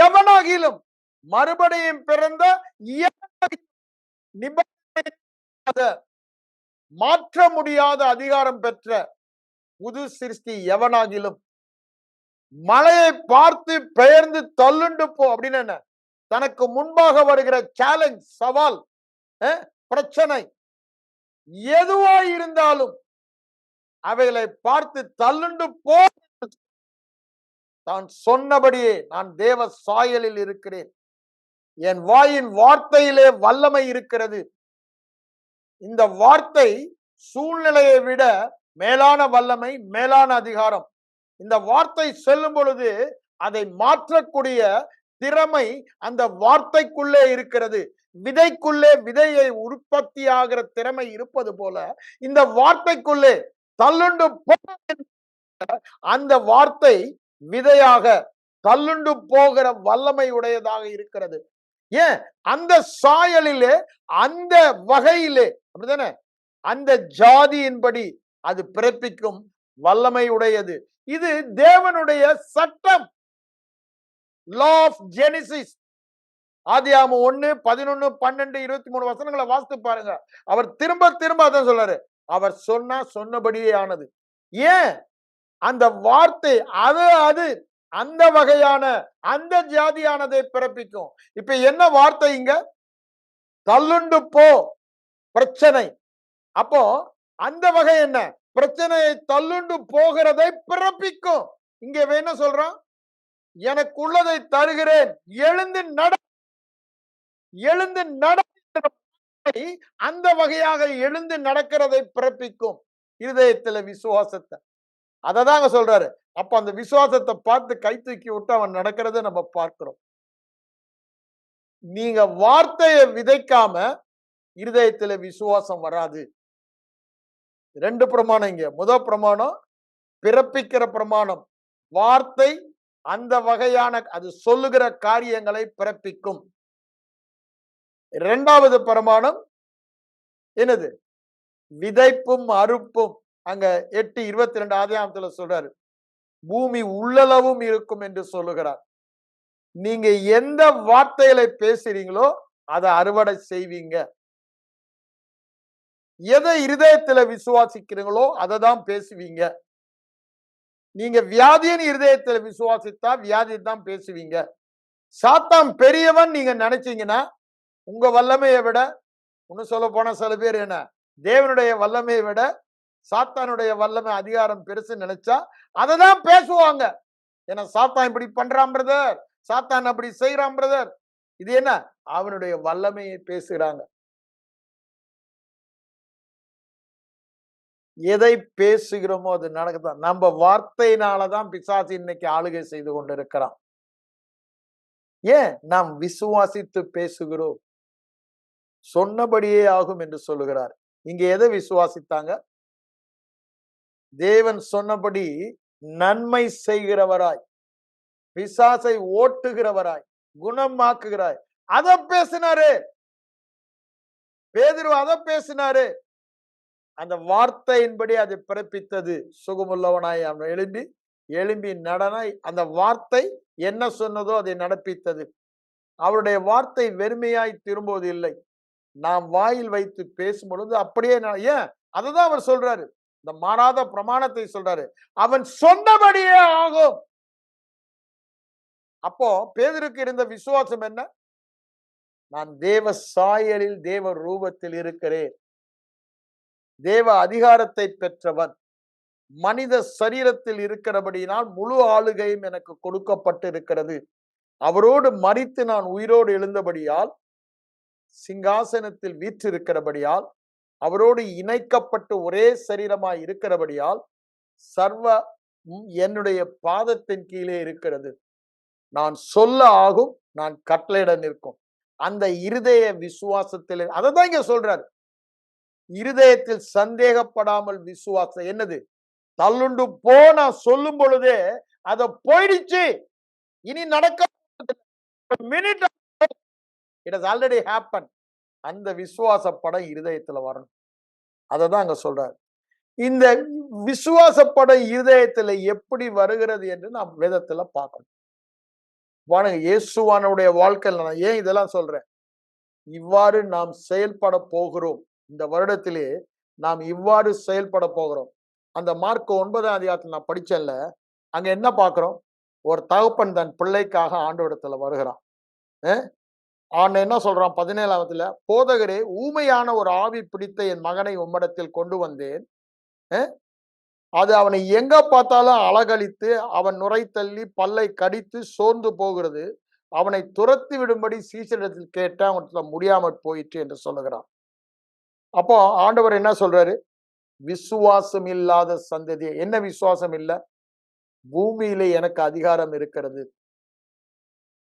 எவனாகிலும் மறுபடியும் பிறந்த மாற்ற முடியாத அதிகாரம் பெற்ற புது சிருஷ்டி எவனாகிலும் மலையை பார்த்து பெயர்ந்து தள்ளுண்டு போ அப்படின்னு என்ன, தனக்கு முன்பாக வருகிற சேலஞ்ச், சவால், பிரச்சனை எதுவாய் இருந்தாலும் அவைகளை பார்த்து தள்ளுண்டு போ. தான் சொன்னபடியே நான் தேவ சாயலில் இருக்கிறேன், என் வாயின் வார்த்தையிலே வல்லமை இருக்கிறது. இந்த வார்த்தை சூழ்நிலையை விட மேலான வல்லமை, மேலான அதிகாரம். இந்த வார்த்தை செல்லும் பொழுது அதை மாற்றக்கூடிய திறமை அந்த வார்த்தைக்குள்ளே இருக்கிறது. விதைக்குள்ளே விதையை உற்பத்தி ஆகிற திறமை இருப்பது போல இந்த வார்த்தைக்குள்ளே தள்ளுண்டு அந்த வார்த்தை விதையாக தள்ளுண்டு போகிற வல்லமை உடையதாக இருக்கிறது. ஏன்? அந்த சாயலிலே, அந்த வகையிலே, அப்படிதானே, அந்த ஜாதியின்படி அது பிறப்பிக்கும் வல்லமை உடையது. இது தேவனுடைய சட்டம். Law of Genesis. ஆதியாகமம் 1, 11, 12, 23 வசனங்களை வாசித்து பாருங்க. அவர் திரும்ப திரும்ப அதான் சொல்றாரு. அவர் சொன்னபடியே ஆனது. ஏன்? அந்த வார்த்தை அது அந்த வகையான அந்த ஜாதியானதை பிறப்பிக்கும். இப்ப என்ன வார்த்தை இங்க? தள்ளுண்டு போ, பிரச்சனை. அப்போ அந்த வகை என்ன? பிரச்சனையை தள்ளுண்டு போகிறதை பிறப்பிக்கும். இங்க என்ன சொல்றான்? எனக்கு உள்ளதை தருகிறேன், எழுந்து நட. எழுந்து நட. அந்த வகையாக எழுந்து நடக்கிறதை பிறப்பிக்கும் இருதயத்துல விசுவாசத்தை. அததாங்க சொல்றாரு. அப்ப அந்த விசுவாசத்தை பார்த்து கை தூக்கி விட்டு அவன் நடக்கிறத நம்ம பார்க்கிறோம். நீங்க வார்த்தையை விதைக்காம இருதயத்துல விசுவாசம் வராது. 2 பிரமாணம் இங்க. முதல் பிரமாணம் பிறப்பிக்கிற பிரமாணம். வார்த்தை அந்த வகையான அது சொல்லுகிற காரியங்களை பிறப்பிக்கும். 2வது பிரமாணம் என்னது? விதைப்பும் அறுப்பும். அங்க 8:22 ஆதியாகமத்துல சொல்றாரு. பூமி உள்ளளவும் இருக்கும் என்று சொல்லுகிறார். நீங்க எந்த வார்த்தைகளை பேசுறீங்களோ அதை அறுவடை செய்வீங்க. எதை இருதயத்துல விசுவாசிக்கிறீங்களோ அதை தான் பேசுவீங்க. நீங்க வியாதியின் இருதயத்துல விசுவாசித்தா வியாதி தான் பேசுவீங்க. சாத்தான் பெரியவன் நீங்க நினைச்சீங்கன்னா உங்க வல்லமையை விட, இன்னும் சொல்ல போனா சில பேர் என்ன, தேவனுடைய வல்லமையை விட சாத்தானுடைய வல்லமை அதிகாரம் பெருசு நினைச்சா அதை தான் பேசுவாங்க. ஏன்னா சாத்தான் இப்படி பண்றான் பிரதர், சாத்தான் அப்படி செய்யறான் பிரதர். இது என்ன? அவனுடைய வல்லமையை பேசுகிறாங்க. எதை பேசுகிறோமோ அது நடக்குதான். நம்ம வார்த்தையினாலதான் பிசாசு இன்னைக்கு ஆளுகை செய்து கொண்டிருக்கிறான். ஏன்? நாம் விசுவாசித்து பேசுகிறோம். சொன்னபடியே ஆகும் என்று சொல்லுகிறார். இங்க எதை விசுவாசித்தாங்க? தேவன் சொன்னபடி நன்மை செய்கிறவராய், பிசாசை ஓட்டுகிறவராய், குணமாக்குகிறாய், அதை பேசினாரு பேதுரு. அதை பேசினாரு. அந்த வார்த்தையின்படி அதை பிறப்பித்தது. சுகமுள்ளவனாய் அவன் எழும்பி நடனாய். அந்த வார்த்தை என்ன சொன்னதோ அதை நடப்பித்தது. அவருடைய வார்த்தை வெறுமையாய் திரும்புவது இல்லை. நாம் வாயில் வைத்து பேசும் பொழுது அப்படியே ஏன்? அதுதான் அவர் சொல்றாரு. இந்த மாறாத பிரமாணத்தை சொல்றாரு. அவன் சொன்னபடியே ஆகும். அப்போ பேதுருக்கு இருந்த விசுவாசம் என்ன? நான் தேவ சாயலில் தேவ ரூபத்தில் இருக்கிறேன். தேவ அதிகாரத்தை பெற்றவன். மனித சரீரத்தில் இருக்கிறபடியினால் முழு ஆளுகையும் எனக்கு கொடுக்கப்பட்டு இருக்கிறது. அவரோடு மரித்து நான் உயிரோடு எழுந்தபடியால், சிங்காசனத்தில் வீற்றிருக்கிறபடியால், அவரோடு இணைக்கப்பட்டு ஒரே சரீரமாய் இருக்கிறபடியால், சர்வ என்னுடைய பாதத்தின் கீழே இருக்கிறது. நான் சொல்ல ஆகும், நான் கட்டளையிட நிற்கும். அந்த இருதய விசுவாசத்தில் அதான் இங்க சொல்றாரு. இருதயத்தில் சந்தேகப்படாமல் விசுவாசம். என்னது? தள்ளுண்டு போ நான் சொல்லும் பொழுதே அத போயிடுச்சு, இனி நடக்க minute it has already happen. அந்த விசுவாச படம் இருதயத்துல வரணும். அததான் அங்க சொல்றாரு. இந்த விசுவாசப்பட இருதயத்துல எப்படி வருகிறது என்று நாம் வேதத்துல பார்க்கணும். வானுங்க, இயேசுவானுடைய வாழ்க்கையில் நான் ஏன் இதெல்லாம் சொல்றேன்? இவ்வாறு நாம் செயல்பட போகிறோம். இந்த வருடத்திலே நாம் இவ்வாறு செயல்பட போகிறோம். அந்த மார்க் 9ஆம் அதிகாரத்தில் நான் படிச்சேன்ல, அங்க என்ன பார்க்கிறோம்? ஒரு தகப்பன் தன் பிள்ளைக்காக ஆண்டவரிடத்துல வருகிறான். ஆண்டு என்ன சொல்றான்? 17ஆவதுல, போதகரே, ஊமையான ஒரு ஆவி பிடித்த என் மகனை உம்மிடத்தில் கொண்டு வந்தேன். அது அவனை எங்க பார்த்தாலும் அலகழித்து, அவன் நுரை தள்ளி பல்லை கடித்து சோர்ந்து போகிறது. அவனை துரத்தி விடும்படி சீசரிடத்தில் கேட்ட அவன் முடியாமல் போயிற்று என்று சொல்லுகிறான். அப்போ ஆண்டவர் என்ன சொல்றாரு? விசுவாசம் இல்லாத சந்ததி. என்ன விசுவாசம் இல்ல? பூமியிலே எனக்கு அதிகாரம் இருக்கிறது,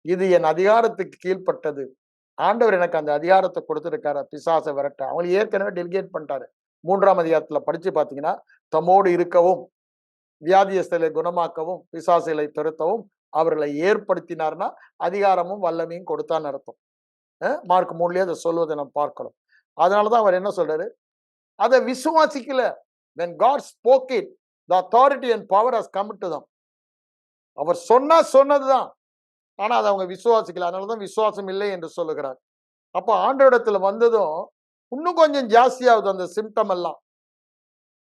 இது என் அதிகாரத்துக்கு கீழ்பட்டது. ஆண்டவர் எனக்கு அந்த அதிகாரத்தை கொடுத்திருக்காரு பிசாசை விரட்ட. அவங்க ஏற்கனவே டெலிகேட் பண்ணிட்டாரு. 3ஆம் அதிகாரத்துல படிச்சு பாத்தீங்கன்னா, தம்மோடு இருக்கவும், வியாதியஸ்தலை குணமாக்கவும், பிசாசுகளை துரத்தவும், அவர்களை ஏற்படுத்தினார்னா அதிகாரமும் வல்லமையும் கொடுத்தான்னு அர்த்தம். மார்க் 3லயே அதை சொல்வதை நம்ம பார்க்கிறோம். அதனாலதான் அவர் என்ன சொல்றாரு, அதை விசுவாசிக்கல. when God spoke it, the authority and power has come to them. அவர் சொன்னதுதான், ஆனா அதை அவங்க விசுவாசிக்கல. அதனாலதான் விசுவாசம் இல்லை என்று சொல்லுகிறார். அப்ப ஆண்டவரிடத்துல வந்ததும் இன்னும் கொஞ்சம் ஜாஸ்தியாகுது அந்த சிம்டம் எல்லாம்.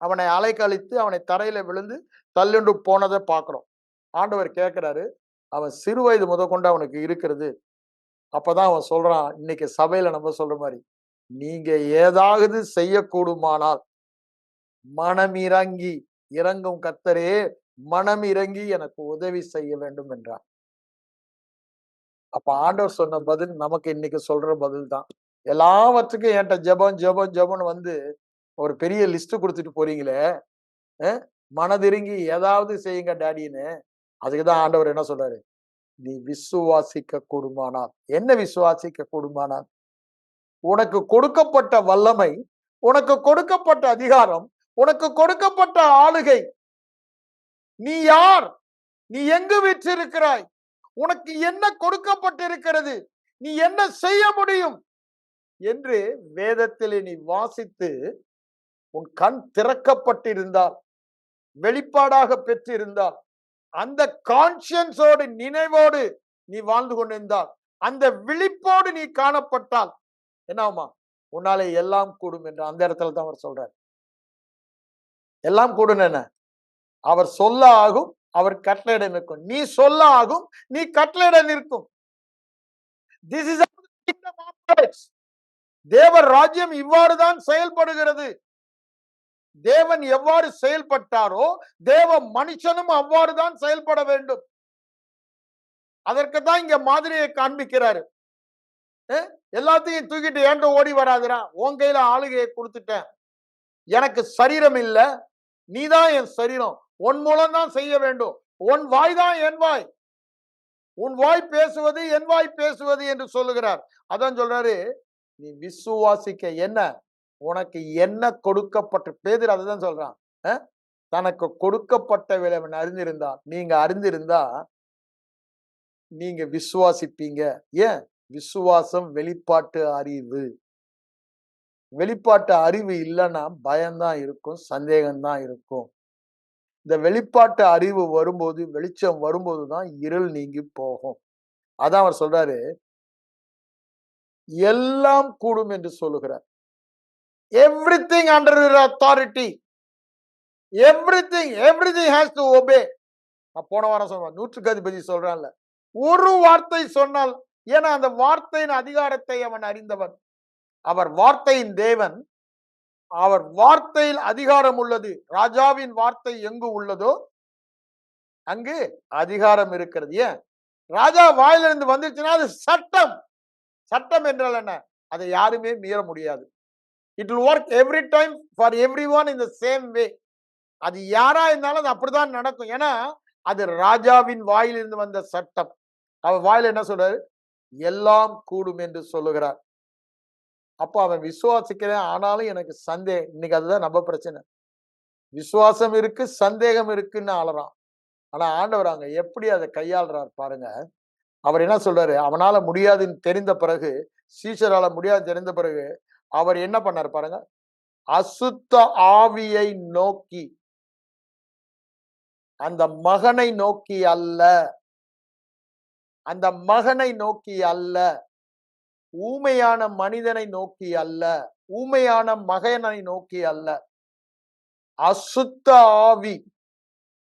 அவனை அலைக்கழித்து அவனை தரையில விழுந்து தள்ளுண்டு போனதை பார்க்கிறோம். ஆண்டவர் கேட்கிறாரு, அவன் சிறு வயது முதற்கொண்டு அவனுக்கு இருக்கிறது. அப்பதான் அவன் சொல்றான், இன்னைக்கு சபையில நம்ம சொல்ற மாதிரி, நீங்க ஏதாவது செய்யக்கூடுமானால் மனம் இறங்கி, இறங்கும் கர்த்தரே மனம் இறங்கி எனக்கு உதவி செய்ய வேண்டும் என்றார். அப்ப ஆண்டவர் சொன்ன பதில் நமக்கு இன்னைக்கு சொல்ற பதில் தான். எல்லாவற்றுக்கும் என்கிட்ட ஜெபம் ஜெபம் ஜெபம்னு வந்து ஒரு பெரிய லிஸ்ட் கொடுத்துட்டு போறீங்களே, மனதிறங்கி ஏதாவது செய்யுங்க டாடின்னு. அதுக்குதான் ஆண்டவர் என்ன சொல்றாரு, நீ விசுவாசிக்க கூடுமானால். என்ன விசுவாசிக்க கூடுமானால்? உனக்கு கொடுக்கப்பட்ட வல்லமை, உனக்கு கொடுக்கப்பட்ட அதிகாரம், உனக்கு கொடுக்கப்பட்ட ஆளுகை, நீ யார், நீ எங்கு விற்றிருக்கிறாய், உனக்கு என்ன கொடுக்கப்பட்டிருக்கிறது, நீ என்ன செய்ய முடியும் என்று வேதத்திலே நீ வாசித்து உன் கண் திறக்கப்பட்டிருந்தால், வெளிப்பாடாக பெற்றிருந்தால், அந்த கான்சியன்ஸோடு நினைவோடு நீ வாழ்ந்து கொண்டிருந்தால், அந்த விழிப்போடு நீ காணப்பட்டால் என்னமா உன்னாலே எல்லாம் கூடும் என்று அந்த இடத்துல தான் அவர் சொல்றார். எல்லாம் கூடும் என்ன? அவர் சொல்ல ஆகும், அவர் கட்டளையிட நிற்கும். நீ சொல்ல ஆகும், நீ கட்டளையிட நிற்கும். This is how the kingdom operates. தேவ ராஜ்யம் இவ்வாறுதான் செயல்படுகிறது. தேவன் எவ்வாறு செயல்பட்டாரோ தேவ மனுஷனும் அவ்வாறுதான் செயல்பட வேண்டும். அதற்கு தான் இங்க மாதிரியை காண்பிக்கிறாரு. எல்லாத்தையும் தூக்கிட்டு ஏன்ட ஓடி வராதுரா, உன் கையில ஆளுகையை கொடுத்துட்டேன், எனக்கு சரீரம் இல்ல, நீதான் என் சரீரம், உன் மூலம் தான் செய்ய வேண்டும், உன் வாய் தான் என் வாய், உன் வாய் பேசுவது என் வாய் பேசுவது என்று சொல்லுகிறார். அதான் சொல்றாரு, நீ விசுவாசிக்க. என்ன உனக்கு என்ன கொடுக்கப்பட்ட, பேதுரு அதுதான் சொல்றான், தனக்கு கொடுக்கப்பட்ட விளைவன் அறிந்திருந்தா, நீங்க அறிந்திருந்தா நீங்க விசுவாசிப்பீங்க. ஏன்? விசுவாசம் வெளிப்பாட்டு அறிவு. வெளிப்பாட்டு அறிவு இல்லைன்னா பயம்தான் இருக்கும், சந்தேகம்தான் இருக்கும். இந்த வெளிப்பாட்டு அறிவு வரும்போது, வெளிச்சம் வரும்போதுதான் இருள் நீங்கி போகும். அதான் அவர் சொல்றாரு, எல்லாம் கூடும் என்று சொல்லுகிறார். everything under your authority, everything has to obey. நான் போன வாரம் சொல்றேன், 100க்கு அதிபதி சொல்றான்ல, ஒரு வார்த்தை சொன்னால், ஏன்னா அந்த வார்த்தையின் அதிகாரத்தை அவன் அறிந்தவன். அவர் வார்த்தையின் தேவன், அவர் வார்த்தையில் அதிகாரம் உள்ளது. ராஜாவின் வார்த்தை எங்கு உள்ளதோ அங்கு அதிகாரம் இருக்கிறது. ஏன்? ராஜா வாயிலிருந்து வந்துச்சுன்னா அது சட்டம். சட்டம் என்றால் என்ன? அதை யாருமே மீற முடியாது. It will work every time for everyone in the same way. அது யாரா இருந்தாலும் அது அப்படிதான் நடக்கும். ஏன்னா அது ராஜாவின் வாயிலிருந்து வந்த சட்டம். அவர் வாயில என்ன சொல்றாரு? எல்லாம் கூடும் என்று சொல்லுகிறார். அப்போ அவன் விசுவாசிக்கிறேன், ஆனாலும் எனக்கு சந்தேகம். இன்னைக்கு அதுதான் நம்ம பிரச்சனை. விசுவாசம் இருக்கு, சந்தேகம் இருக்குன்னு ஆளறான். ஆனா ஆண்டவர் அங்க எப்படி அதை கையாளுறார் பாருங்க. அவர் என்ன சொல்றாரு? அவனால முடியாதுன்னு தெரிந்த பிறகு, சீஷரால முடியாது தெரிந்த பிறகு அவர் என்ன பண்ணார் பாருங்க. அசுத்த ஆவியை நோக்கி, அந்த மகனை நோக்கி அல்ல, அந்த மகனை நோக்கி அல்ல, ஊமையான மனிதனை நோக்கி அல்ல, ஊமையான மகனை நோக்கி அல்ல, அசுத்த ஆவி.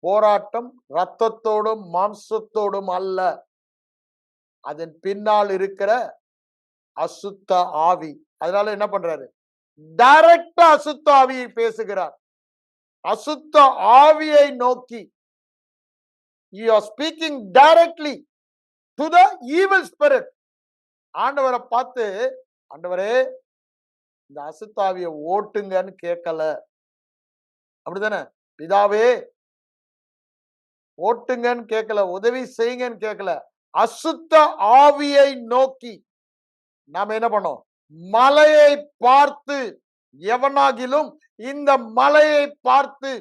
போராட்டம் இரத்தத்தோடும் மாம்சத்தோடும் அல்ல, அதன் பின்னால் இருக்கிற அசுத்த ஆவி. அதனால என்ன பண்றாரு? டைரக்டா அசுத்த ஆவியை பேசுகிறார். அசுத்த ஆவியை நோக்கி, you are speaking directly to the evil spirit. ஆண்டவரை பார்த்து, ஆண்டவரே இந்த அசுத்தாவியை ஓட்டுங்கன்னு கேட்கல, அப்படிதானே? பிதாவே ஓட்டுங்கன்னு கேட்கல, உதவி செய்யுங்கன்னு கேட்கல, அசுத்த ஆவியை நோக்கி. நாம என்ன பண்ணோம்? மலையை பார்த்து, எவனாகிலும் இந்த மலையை பார்த்து,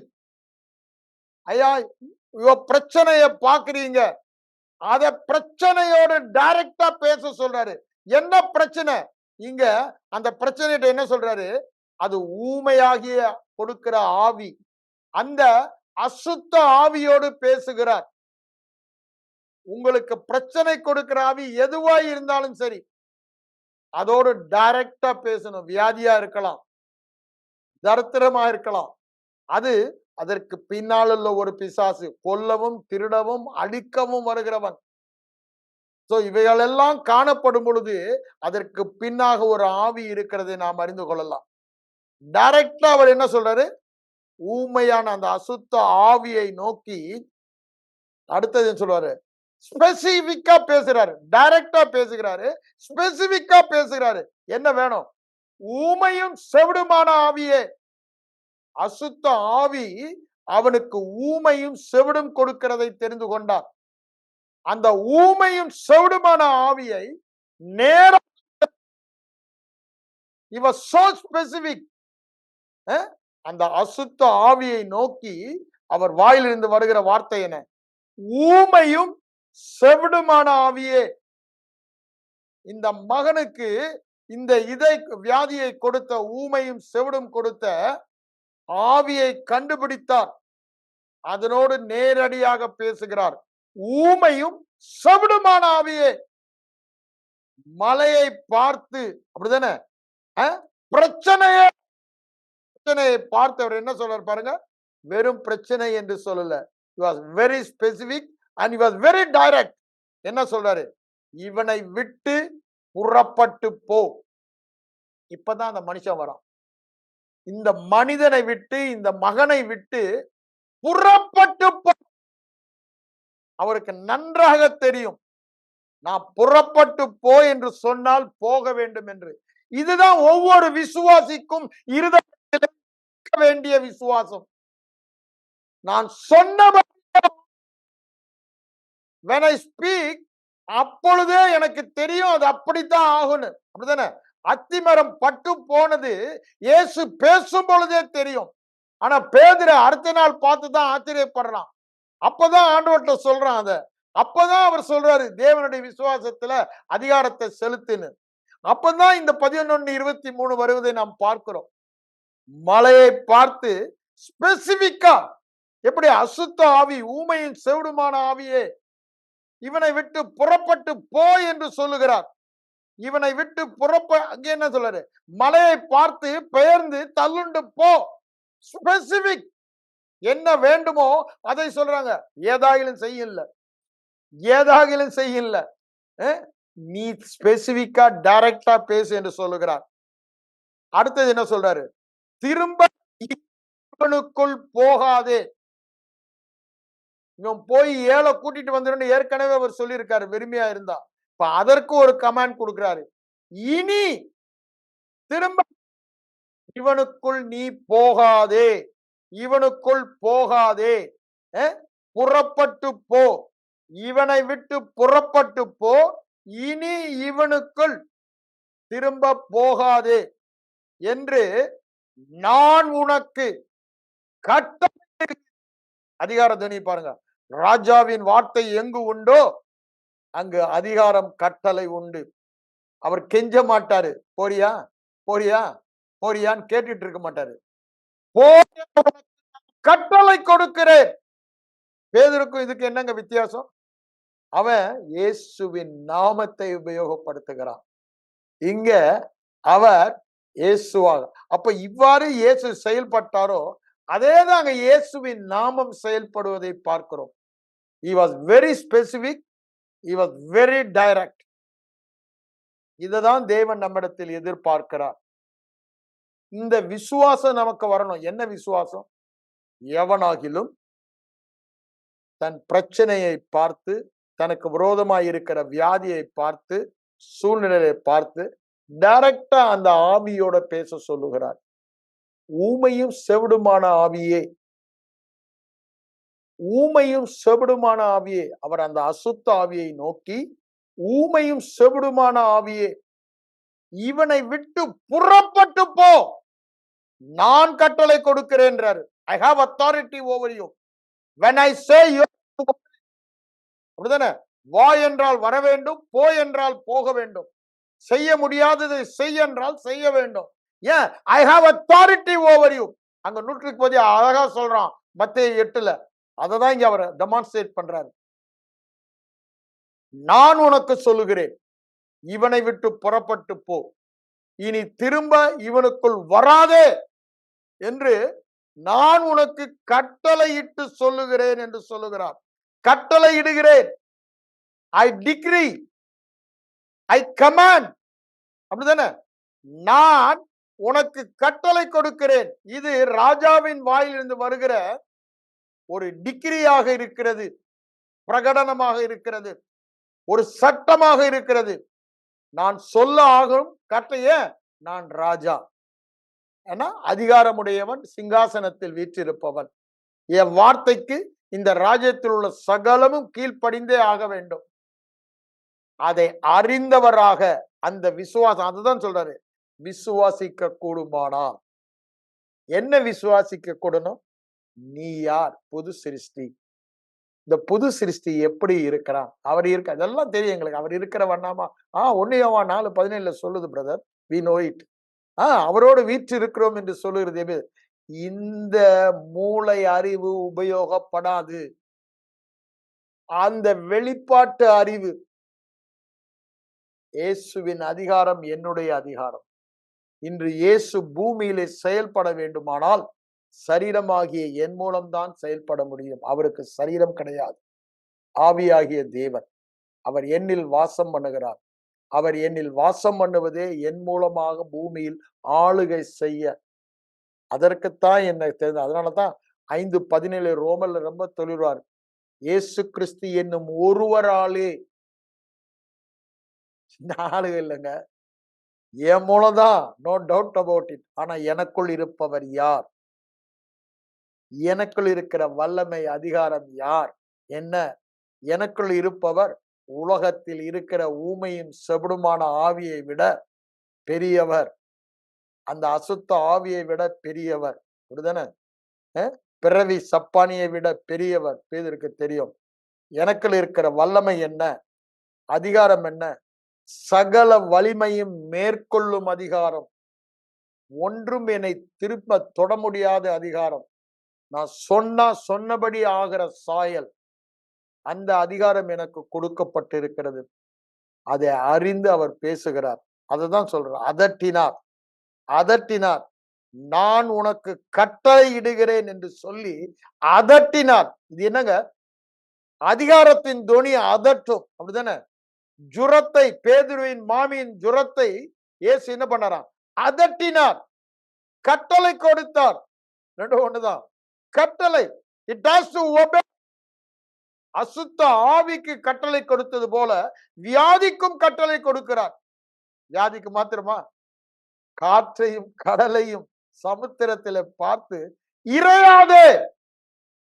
ஐயா பிரச்சனைய பாக்குறீங்க, அத பிரச்சனையோடு டைரக்டா பேச சொல்றாரு. என்ன பிரச்சனை? இங்க அந்த பிரச்சனைகிட்ட என்ன சொல்றாரு? அது ஊமையாகிய கொடுக்கிற ஆவி. அந்த அசுத்த ஆவியோடு பேசுகிறார். உங்களுக்கு பிரச்சனை கொடுக்கிற ஆவி எதுவா இருந்தாலும் சரி, அதோடு டைரக்டா பேசணும். வியாதியா இருக்கலாம், தரித்திரமா இருக்கலாம். அது அதற்கு பின்னால் உள்ள ஒரு பிசாசு. கொல்லவும், திருடவும், அழிக்கவும் வருகிறவன். சோ இவைகளெல்லாம் காணப்படும் பொழுது அதற்கு பின்னாக ஒரு ஆவி இருக்கிறதை நாம் அறிந்து கொள்ளலாம். டைரக்டா அவர் என்ன சொல்றாரு? ஊமையான அந்த அசுத்த ஆவியை நோக்கி அடுத்தது என்ன சொல்றாரு? ஸ்பெசிபிக்கா பேசுறாரு. டைரக்டா பேசுகிறாரு, ஸ்பெசிபிக்கா பேசுகிறாரு. என்ன வேணும்? ஊமையும் செவிடுமான ஆவியே. அசுத்த ஆவி அவனுக்கு ஊமையும் செவிடும் கொடுக்கிறதை தெரிந்து கொண்டார். அந்த ஊமையும் செவிடுமான ஆவியை நேரம் இவ சோ ஸ்பெசிபிக். அந்த அசுத்த ஆவியை நோக்கி அவர் வாயிலிருந்து வருகிற வார்த்தை என்ன? ஊமையும் செவிடுமான ஆவியே. இந்த மகனுக்கு இந்த இதை வியாதியை கொடுத்த, ஊமையும் செவிடும் கொடுத்த ஆவியை கண்டுபிடித்தார். அதனோடு நேரடியாக பேசுகிறார். ஊமையும் செவிடுமான ஆவியே. மலையை பார்த்து, அப்படிதானே? பிரச்சனையை பார்த்து அவர் என்ன சொல்றாரு பாருங்க. வெறும் பிரச்சனை என்று சொல்லல. He was very specific and he was very direct. என்ன சொல்றாரு? இவனை விட்டு புறப்பட்டு போ. இப்பதான் அந்த மனுஷன் வரான். இந்த மனிதனை விட்டு, இந்த மகனை விட்டு புறப்பட்டு போ. அவருக்கு நன்றாக தெரியும், நான் புறப்பட்டு போ என்று சொன்னால் போக வேண்டும் என்று. இதுதான் ஒவ்வொரு விசுவாசிக்கும் இருதயத்தில் இருக்க வேண்டிய விசுவாசம். நான் சொன்னபடி when I speak, அப்பொழுதே எனக்கு தெரியும் அது அப்படித்தான் ஆகும்னு. அப்படிதானே? அத்திமரம் பட்டு போனது இயேசு பேசும் பொழுதே தெரியும். ஆனா பேதுரு அடுத்த நாள் பார்த்துதான் ஆச்சரியப்படுறான். அப்பதான் ஆண்டவர்கிட்ட சொல்றான். அத அப்பதான் அவர் சொல்றாரு, தேவனுடைய விசுவாசத்துல அதிகாரத்தை செலுத்துன்னு. அப்பதான் இந்த 11:23 வருவதை நாம் பார்க்கிறோம். மலையை பார்த்து ஸ்பெசிபிக்கா, எப்படி அசுத்த ஆவி, ஊமையின் செவிடுமான ஆவியே, இவனை விட்டு புறப்பட்டு போ என்று சொல்லுகிறார். இவனை விட்டு அங்கே என்ன சொல்றாரு? மலையை பார்த்து பெயர்ந்து தள்ளுண்டு போ. ஸ்பெசிபிக். என்ன வேண்டுமோ அதை சொல்றாங்க. ஏதாகிலும் செய்யல, ஏதாகிலும் செய்யல. நீ ஸ்பெசிபிக்கா டைரக்டா பேசு என்று சொல்லுகிறார். அடுத்தது என்ன சொல்றாரு? திரும்ப இவனுக்குள் போகாதே. இவன் போய் ஏழை கூட்டிட்டு வந்துடும் ஏற்கனவே அவர் சொல்லியிருக்காரு, வெறுமையா இருந்தா. இப்ப அதற்கு ஒரு கமாண்ட் கொடுக்கிறாரு. இனி திரும்ப இவனுக்குள் நீ போகாதே, இவனுக்குள் போகாதே, புறப்பட்டு போ, இவனை விட்டு புறப்பட்டு போ, இனி இவனுக்குள் திரும்ப போகாதே என்று நான் உனக்கு கட்டளை. அதிகார துணி பாருங்க. ராஜாவின் வார்த்தை எங்கு உண்டோ அங்கு அதிகாரம், கட்டளை உண்டு. அவர் கெஞ்ச மாட்டாரு. போறியா போறியா போறியான்னு கேட்டுட்டு இருக்க மாட்டாரு. கட்டளை கொடுக்கிறேன். பேதுருக்கும் இதுக்கு என்னங்க வித்தியாசம்? அவன் இயேசுவின் நாமத்தை உபயோகப்படுத்துகிறான். இங்க அவர் இயேசுவாக. அப்ப இவ்வாறு இயேசு செயல்பட்டாரோ அதேதான் அங்க இயேசுவின் நாமம் செயல்படுவதை பார்க்கிறோம். He was very specific, he was very direct. இததான் தேவன் நம்மிடத்தில் எதிர்பார்க்கிறார். இந்த விசுவாசம் நமக்கு வரணும். என்ன விசுவாசம்? எவனாகிலும் தன் பிரச்சனையை பார்த்து, தனக்கு விரோதமாய் இருக்கிற வியாதியை பார்த்து, சூழ்நிலையை பார்த்து டைரக்டா அந்த ஆவியோட பேச சொல்லுகிறார். ஊமையும் செவிடுமான ஆவியே, ஊமையும் செவிடுமான ஆவியே. அவர் அந்த அசுத்த ஆவியை நோக்கி, ஊமையும் செவிடுமான ஆவியே, இவனை விட்டு புறப்பட்டு போ, நான் கட்டளை கொடுக்கிறேன்றாரு. I have authority over you. When I say you, அப்படிதானே? வா என்றால் வர வேண்டும், போ என்றால் போக வேண்டும், செய்ய முடியாததை செய் என்றால் செய்ய வேண்டும். ஏன்? I have authority over you. அங்க 100 அழகா சொல்றான் மத்தேயு 8. அததான் இங்க அவர் டெமான்ஸ்ட்ரேட் பண்றாரு. நான் உனக்கு சொல்லுகிறேன், இவனை விட்டு புறப்பட்டு போ, இனி திரும்ப இவனுக்குள் வராதே என்று நான் உனக்கு கட்டளையிட்டு சொல்லுகிறேன் என்று சொல்லுகிறார். கட்டளையிடுகிறேன், ஐ டிக்ரி, ஐ கமாண்ட், அப்படிதானே? நான் உனக்கு கட்டளை கொடுக்கிறேன். இது ராஜாவின் வாயிலிருந்து வருகிற ஒரு டிகிரியாக இருக்கிறது, பிரகடனமாக இருக்கிறது, ஒரு சட்டமாக இருக்கிறது. நான் சொல்ல ஆகும் கட்டளைய, நான் ராஜா, ஏன்னா அதிகாரமுடையவன், சிங்காசனத்தில் வீற்றிருப்பவன். என் வார்த்தைக்கு இந்த ராஜ்யத்தில் உள்ள சகலமும் கீழ்ப்படிந்தே ஆக வேண்டும். அதை அறிந்தவராக அந்த விசுவாசம், அதுதான் சொல்றாரு, விசுவாசிக்க கூடுமானா. என்ன விசுவாசிக்க கூடணும்? நீ யார்? புது சிருஷ்டி. இந்த புது சிருஷ்டி எப்படி இருக்கிறான்? அவர் இருக்க, அதெல்லாம் தெரியும் எங்களுக்கு. அவர் இருக்கிற வண்ணாமா 1 யோவான் 4:17 சொல்லுது பிரதர், we know it. அவரோடு வீற்று இருக்கிறோம் என்று சொல்லுகிறது. இந்த மூளை அறிவு உபயோகப்படாது. அந்த வெளிப்பாட்டு அறிவு, இயேசுவின் அதிகாரம் என்னுடைய அதிகாரம். இன்று இயேசு பூமியிலே செயல்பட வேண்டுமானால் சரீரமாகிய என் மூலம்தான் செயல்பட முடியும். அவருக்கு சரீரம் கிடையாது. ஆவியாகிய தேவன், அவர் என்னில் வாசம் பண்ணுகிறார். அவர் என்னில் வாசம் பண்ணுவதே என் மூலமாக பூமியில் ஆளுகை செய்ய. அதற்குத்தான் என்னை தெரிந்து, அதனாலதான் 5:17 ரோமர்ல ரொம்ப தெளிவார். இயேசு கிறிஸ்து என்னும் ஒருவராலே, ஆளுகை இல்லைங்க, என் மூலம்தான், நோ டவுட் அபவுட் இட். ஆனா எனக்குள் இருப்பவர் யார்? எனக்குள் இருக்கிற வல்லமை அதிகாரம் யார்? என்ன? எனக்குள் இருப்பவர் உலகத்தில் இருக்கிற ஊமையும் செவிடுமான ஆவியை விட பெரியவர். அந்த அசுத்த ஆவியை விட பெரியவர். அப்படிதானே? பிறவி சப்பானியை விட பெரியவர். பேதுருக்கு தெரியும். எனக்குள் இருக்கிற வல்லமை என்ன? அதிகாரம் என்ன? சகல வலிமையும் மேற்கொள்ளும் அதிகாரம். ஒன்றும் என்னை திருப்ப தொட முடியாத அதிகாரம். நான் சொன்னபடி ஆகிற சாயல். அந்த அதிகாரம் எனக்கு கொடுக்கப்பட்டிருக்கிறது. அதை அறிந்து அவர் பேசுகிறார். அதுதான் சொல்றார், அதட்டினார். நான் உனக்கு கட்டளை இடுகிறேன் என்று சொல்லி அதட்டினார். இது என்னங்க? அதிகாரத்தின் தொனி அதட்டும். அப்படிதானே? ஜுரத்தை, பேதுருவின் மாமியின் ஜுரத்தை இயேசு என்ன பண்ணாராம்? அதட்டினார். கட்டளை கொடுத்தார். ரெண்டும் ஒண்ணுதான். கட்டளை, இட் ஹாஸ் டு ஒபே. அசுத்த ஆவிக்கு கட்டளை கொடுத்தது போல வியாதிக்கும் கட்டளை கொடுக்கிறார். வியாதிக்கு மாத்திரமா? காற்றையும் கடலையும் சமுத்திரத்தில பார்த்து இறையாதே,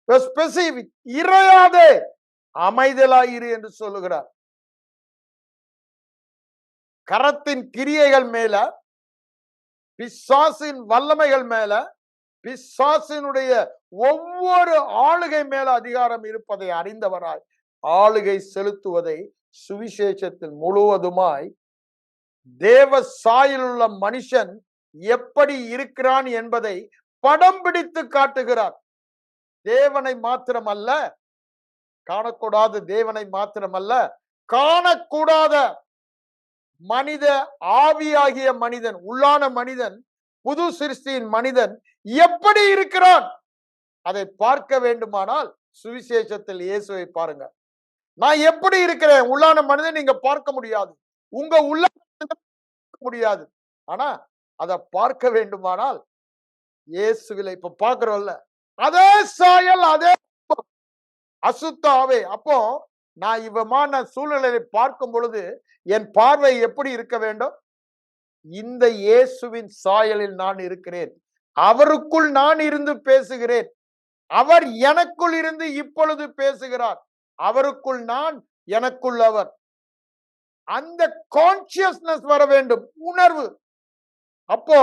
ஸ்பெசிபிக், இறையாதே, அமைதலாயிரு என்று சொல்லுகிறார். கரத்தின் கிரியைகள் மேல, பிசாசின் வல்லமைகள் மேல, பிசாசினுடைய ஒவ்வொரு ஆளுகை மேல அதிகாரம் இருப்பதை அறிந்தவராய் ஆளுகை செலுத்துவதை சுவிசேஷத்தில் முழுவதுமாய் தேவ சாயலுள்ள மனுஷன் எப்படி இருக்கிறான் என்பதை படம் பிடித்து காட்டுகிறார். தேவனை மாத்திரமல்ல, காணக்கூடாத தேவனை மாத்திரமல்ல, காணக்கூடாத மனித ஆவியாகிய மனிதன், உள்ளான மனிதன், புது சிருஷ்டியின் மனிதன் எப்படி இருக்கிறான் அதை பார்க்க வேண்டுமானால் சுவிசேஷத்தில் இயேசுவை பாருங்க. நான் எப்படி இருக்கிறேன், உள்ளான மனிதன் நீங்க பார்க்க முடியாது, உங்க உள்ள முடியாது. ஆனா அதை பார்க்க வேண்டுமானால் இயேசுவில இப்ப பார்க்கிறோம்ல, அதே சாயல், அதே அசுத்தாவே. அப்போ நான் இவமான சூழ்நிலையை பார்க்கும் பொழுது என் பார்வை எப்படி இருக்க வேண்டும்? இந்த இயேசுவின் சாயலில் நான் இருக்கிறேன். அவருக்குள் நான் இருந்து பேசுகிறேன். அவர் எனக்குள் இருந்து இப்பொழுது பேசுகிறார். அவருக்குள் நான், எனக்குள் அவர். அந்த கான்சியஸ்னஸ் வர வேண்டும், உணர்வு. அப்போ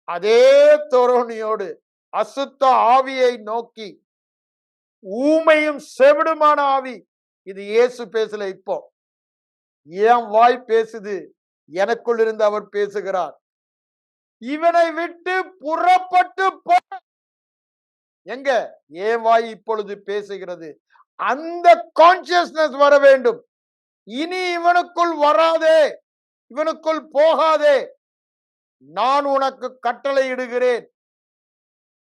அதே தோரணியோடு அசுத்த ஆவியை நோக்கி, ஊமையும் செவிடுமான ஆவி, இது இயேசு பேசல. இப்போ என் வாய் பேசுது, எனக்குள் இருந்து அவர் பேசுகிறார். இவனை விட்டு புறப்பட்டு போ. எங்க? என் வாய் இப்பொழுது பேசுகிறது. அந்த கான்சியஸ்னஸ் வர வேண்டும். இனி இவனுக்குள் வராதே, இவனுக்குள் போகாதே. நான் உனக்கு கட்டளையிடுகிறேன்,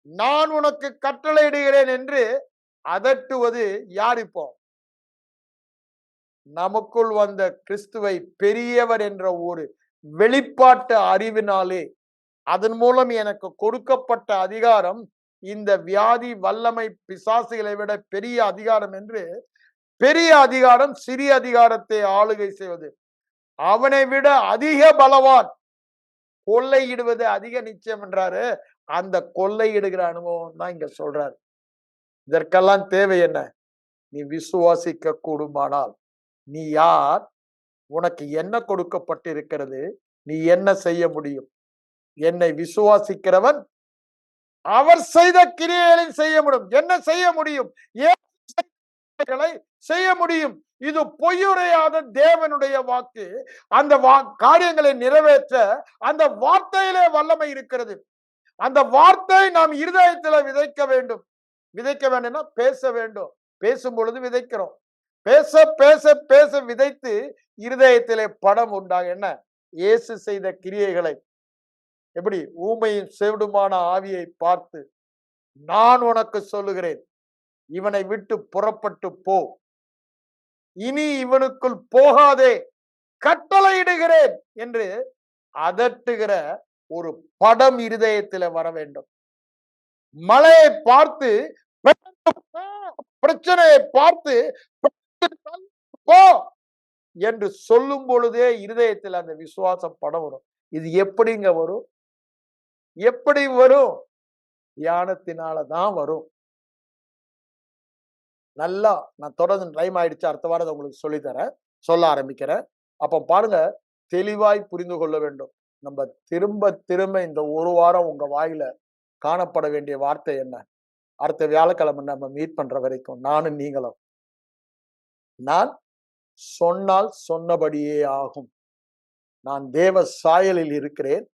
நான் உனக்கு கட்டளையிடுகிறேன் என்று அதட்டுவது யார்? இப்போ நமக்குள் வந்த கிறிஸ்துவை பெரியவர் என்ற ஒரு வெளிப்பாட்டு அறிவினாலே, அதன் மூலம் எனக்கு கொடுக்கப்பட்ட அதிகாரம் இந்த வியாதி வல்லமை பிசாசுகளை விட பெரிய அதிகாரம் என்று, பெரிய அதிகாரம் சிறிய அதிகாரத்தை ஆளுகை செய்வது. அவனை விட அதிக பலவான், கொள்ளையிடுவது அதிக நிச்சயம் என்றாரு. அந்த கொள்ளையிடுகிற அனுபவம் தான் இங்க சொல்றாரு. இதற்கெல்லாம் தேவை என்ன? நீ விசுவாசிக்க கூடுமானால் நீ யார்? உனக்கு என்ன கொடுக்கப்பட்டிருக்கிறது? நீ என்ன செய்ய முடியும்? என்னை விசுவாசிக்கிறவன் அவர் செய்த கிரியைகளை செய்ய முடியும். என்ன செய்ய முடியும்? செய்ய முடியும். இது பொய்யுரையாத தேவனுடைய வாக்கு. அந்த காரியங்களை நிறைவேற்ற அந்த வார்த்தையிலே வல்லமை இருக்கிறது. அந்த வார்த்தை நாம் இருதயத்துல விதைக்க வேண்டும். விதைக்க வேண்டும்னா பேச வேண்டும். பேசும் பொழுது விதைக்கிறோம். பேச பேச பேச விதைத்து இருதயத்திலே படம் உண்டாக. என்ன? இயேசு செய்த கிரியைகளை, எப்படி ஊமையின் செவிடுமான ஆவியை பார்த்து, நான் உனக்கு சொல்லுகிறேன், இவனை விட்டு புறப்பட்டு போ, இனி இவனுக்குள் போகாதே, கட்டளையிடுகிறேன் என்று அதட்டுகிற ஒரு படம் இருதயத்தில் வர வேண்டும். மலையை பார்த்து, பிரச்சனையை பார்த்து போ என்று சொல்லும் பொழுதே இருதயத்தில் அந்த விசுவாசம் படம் வரும். இது எப்படிங்க வரும்? எப்படி வரும்? தியானத்தினாலதான் வரும். நல்லா நான் தொடர்ந்து டைம் ஆயிடுச்சு. அடுத்த வாரம் உங்களுக்கு சொல்ல ஆரம்பிக்கிறேன். அப்ப பாருங்க, தெளிவாய் புரிந்து கொள்ள வேண்டும். நம்ம திரும்ப திரும்ப இந்த ஒரு வாரம் உங்க வாயில காணப்பட வேண்டிய வார்த்தை என்ன? அடுத்த வியாழக்கிழமை நம்ம மீட் பண்ற வரைக்கும் நானும் நீங்களும், நான் சொன்னால் சொன்னபடியே ஆகும். நான் தேவ சாயலில் இருக்கிறேன்,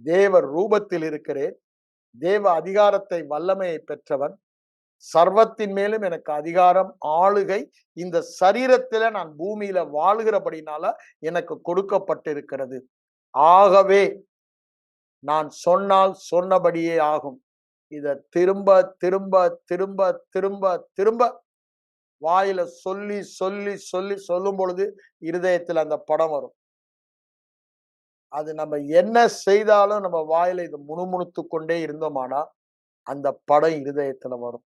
தேவ ரூபத்தில் இருக்கிறேன், தேவ அதிகாரத்தை வல்லமையை பெற்றவன், சர்வத்தின் மேலும் எனக்கு அதிகாரம், ஆளுகை இந்த சரீரத்தில நான் பூமியில வாழ்கிறபடினால எனக்கு கொடுக்கப்பட்டிருக்கிறது. ஆகவே நான் சொன்னால் சொன்னபடியே ஆகும். இத திரும்ப திரும்ப திரும்ப திரும்ப திரும்ப வாயில சொல்லி சொல்லி சொல்லி சொல்லும் பொழுது இருதயத்தில் அந்த படம் வரும். அது நம்ம என்ன செய்தாலும் நம்ம வாயில இது முணுமுணுத்து கொண்டே இருந்தோமானா அந்த படம் இருதயத்துல வரும்.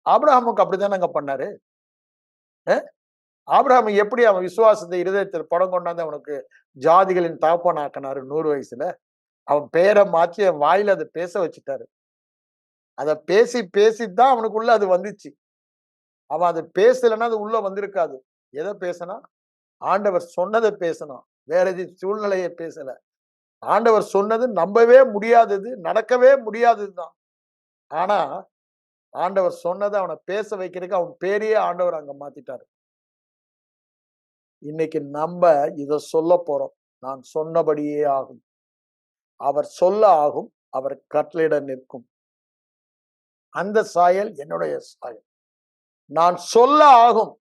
ஆபிரகாமுக்கு அப்படித்தானங்க பண்ணாரு. ஆபிரகாம் எப்படி அவன் விசுவாசத்தை இருதயத்தில் படம் கொண்டாந்து அவனுக்கு ஜாதிகளின் தகப்பன் ஆக்கினாரு 100 வயசுல. அவன் பேரை மாற்றி அவன் வாயில அதை பேச வச்சுட்டாரு. அதை பேசி பேசித்தான் அவனுக்குள்ள அது வந்துச்சு. அவன் அதை பேசலைன்னா அது உள்ள வந்திருக்காது. எதை பேசினா? ஆண்டவர் சொன்னதை பேசணும். வேற எது சூழ்நிலையை பேசல. ஆண்டவர் சொன்னது நம்பவே முடியாதது, நடக்கவே முடியாததுதான். ஆனா ஆண்டவர் சொன்னதை அவனை பேச வைக்கிறதுக்கு அவன் பேரையே ஆண்டவர் அங்க மாத்திட்டாரு. இன்னைக்கு நம்ம இத சொல்ல போறோம். நான் சொன்னபடியே ஆகும். அவர் சொல்ல ஆகும், அவர் கட்டளையிட நிற்கும். அந்த சாயல் என்னுடைய சாயல். நான் சொல்ல ஆகும்,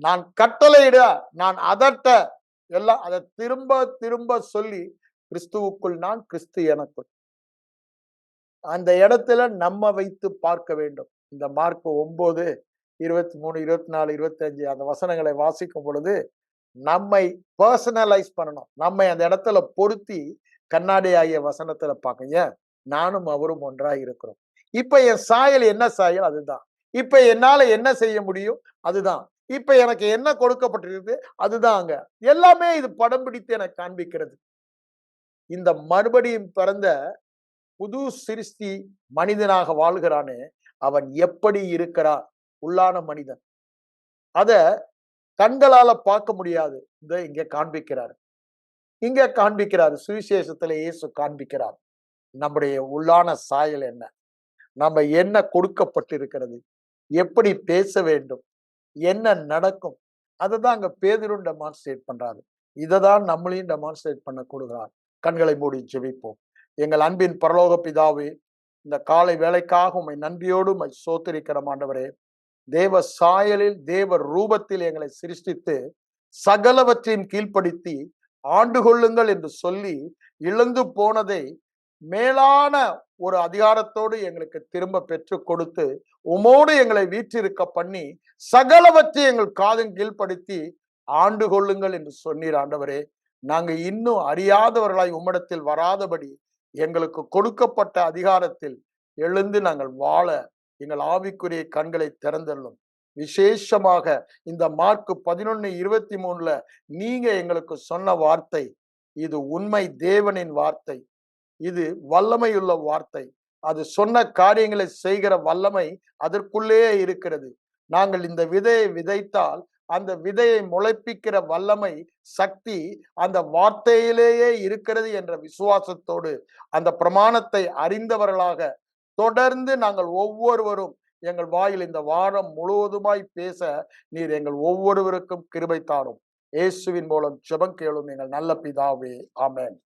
நான் கட்டளையிட, நான் அதட்ட, எல்லாம் அதை திரும்ப திரும்ப சொல்லி கிறிஸ்துவுக்குள் நான், கிறிஸ்து எனக்குள். அந்த இடத்துல நம்ம வைத்து பார்க்க வேண்டும். இந்த மார்க் 9, 23, 24, 25 அந்த வசனங்களை வாசிக்கும் பொழுது நம்மை பர்சனலைஸ் பண்ணணும். நம்மை அந்த இடத்துல பொருத்தி கண்ணாடி ஆகிய வசனத்துல பாக்குங்க. நானும் அவரும் ஒன்றாய் இருக்கிறோம். இப்ப என் சாயல் என்ன சாயல்? அதுதான். இப்ப என்னால என்ன செய்ய முடியும்? அதுதான். இப்ப எனக்கு என்ன கொடுக்கப்பட்டிருக்கு? அதுதான். அங்க எல்லாமே இது படம் பிடித்து எனக்கு காண்பிக்கிறது. இந்த மறுபடியும் பிறந்த புது சிருஷ்டி மனிதனாக வாழ்கிறானே, அவன் எப்படி இருக்கிறான்? உள்ளான மனிதன். அத கண்களால பார்க்க முடியாது. இங்க காண்பிக்கிறார். இங்க காண்பிக்கிறார். சுவிசேஷத்துல இயேசு காண்பிக்கிறார். நம்முடைய உள்ளான சாயல் என்ன? நம்ம என்ன கொடுக்கப்பட்டிருக்கிறது? எப்படி பேச வேண்டும், என்ன நடக்கும், அதை தான் அங்க பேதுரு டெமான்ஸ்ட்ரேட் பண்றாரு. இதை தான் நம்மளையும் டெமான்ஸ்ட்ரேட் பண்ண கொடுக்கிறார். கண்களை மூடி ஜெபிப்போம். எங்கள் அன்பின் பரலோக பிதாவே, இந்த காலை வேலைக்காக உம்மை நன்றியோடு உம்மை ஸ்தோத்திரிக்கிறோம் ஆண்டவரே. தேவ சாயலில் தேவ ரூபத்தில் எங்களை சிருஷ்டித்து சகலவற்றையும் கீழ்ப்படுத்தி ஆண்டு கொள்ளுங்கள் என்று சொல்லி இழந்து போனதை மேலான ஒரு அதிகாரத்தோடு எங்களுக்கு திரும்ப பெற்று கொடுத்து உமோடு எங்களை வீற்றிருக்க பண்ணி சகலவற்றை எங்கள் காதின் கீழ்ப்படுத்தி ஆண்டு கொள்ளுங்கள் என்று சொன்னீர் ஆண்டவரே. நாங்க இன்னும் அறியாதவர்களாய் உம்மிடத்தில் வராதபடி எங்களுக்கு கொடுக்கப்பட்ட அதிகாரத்தில் எழுந்து நாங்கள் வாழ எங்கள் ஆவிக்குரிய கண்களை திறந்தள்ளும். விசேஷமாக இந்த மார்க் 11:23 நீங்க எங்களுக்கு சொன்ன வார்த்தை, இது உண்மை தேவனின் வார்த்தை, இது வல்லமையுள்ள வார்த்தை. அது சொன்ன காரியங்களை செய்கிற வல்லமை அதற்குள்ளே இருக்கிறது. நாங்கள் இந்த விதையை விதைத்தால் அந்த விதையை முளைப்பிக்கிற வல்லமை, சக்தி அந்த வார்த்தையிலேயே இருக்கிறது என்ற விசுவாசத்தோடு அந்த பிரமாணத்தை அறிந்தவர்களாக தொடர்ந்து நாங்கள் ஒவ்வொருவரும் எங்கள் வாயில் இந்த வாரம் முழுவதுமாய் பேச நீர் எங்கள் ஒவ்வொருவருக்கும் கிருபை தாரும். இயேசுவின் மூலம் ஜெபம் கேளும் எங்கள் நல்ல பிதாவே, ஆமென்.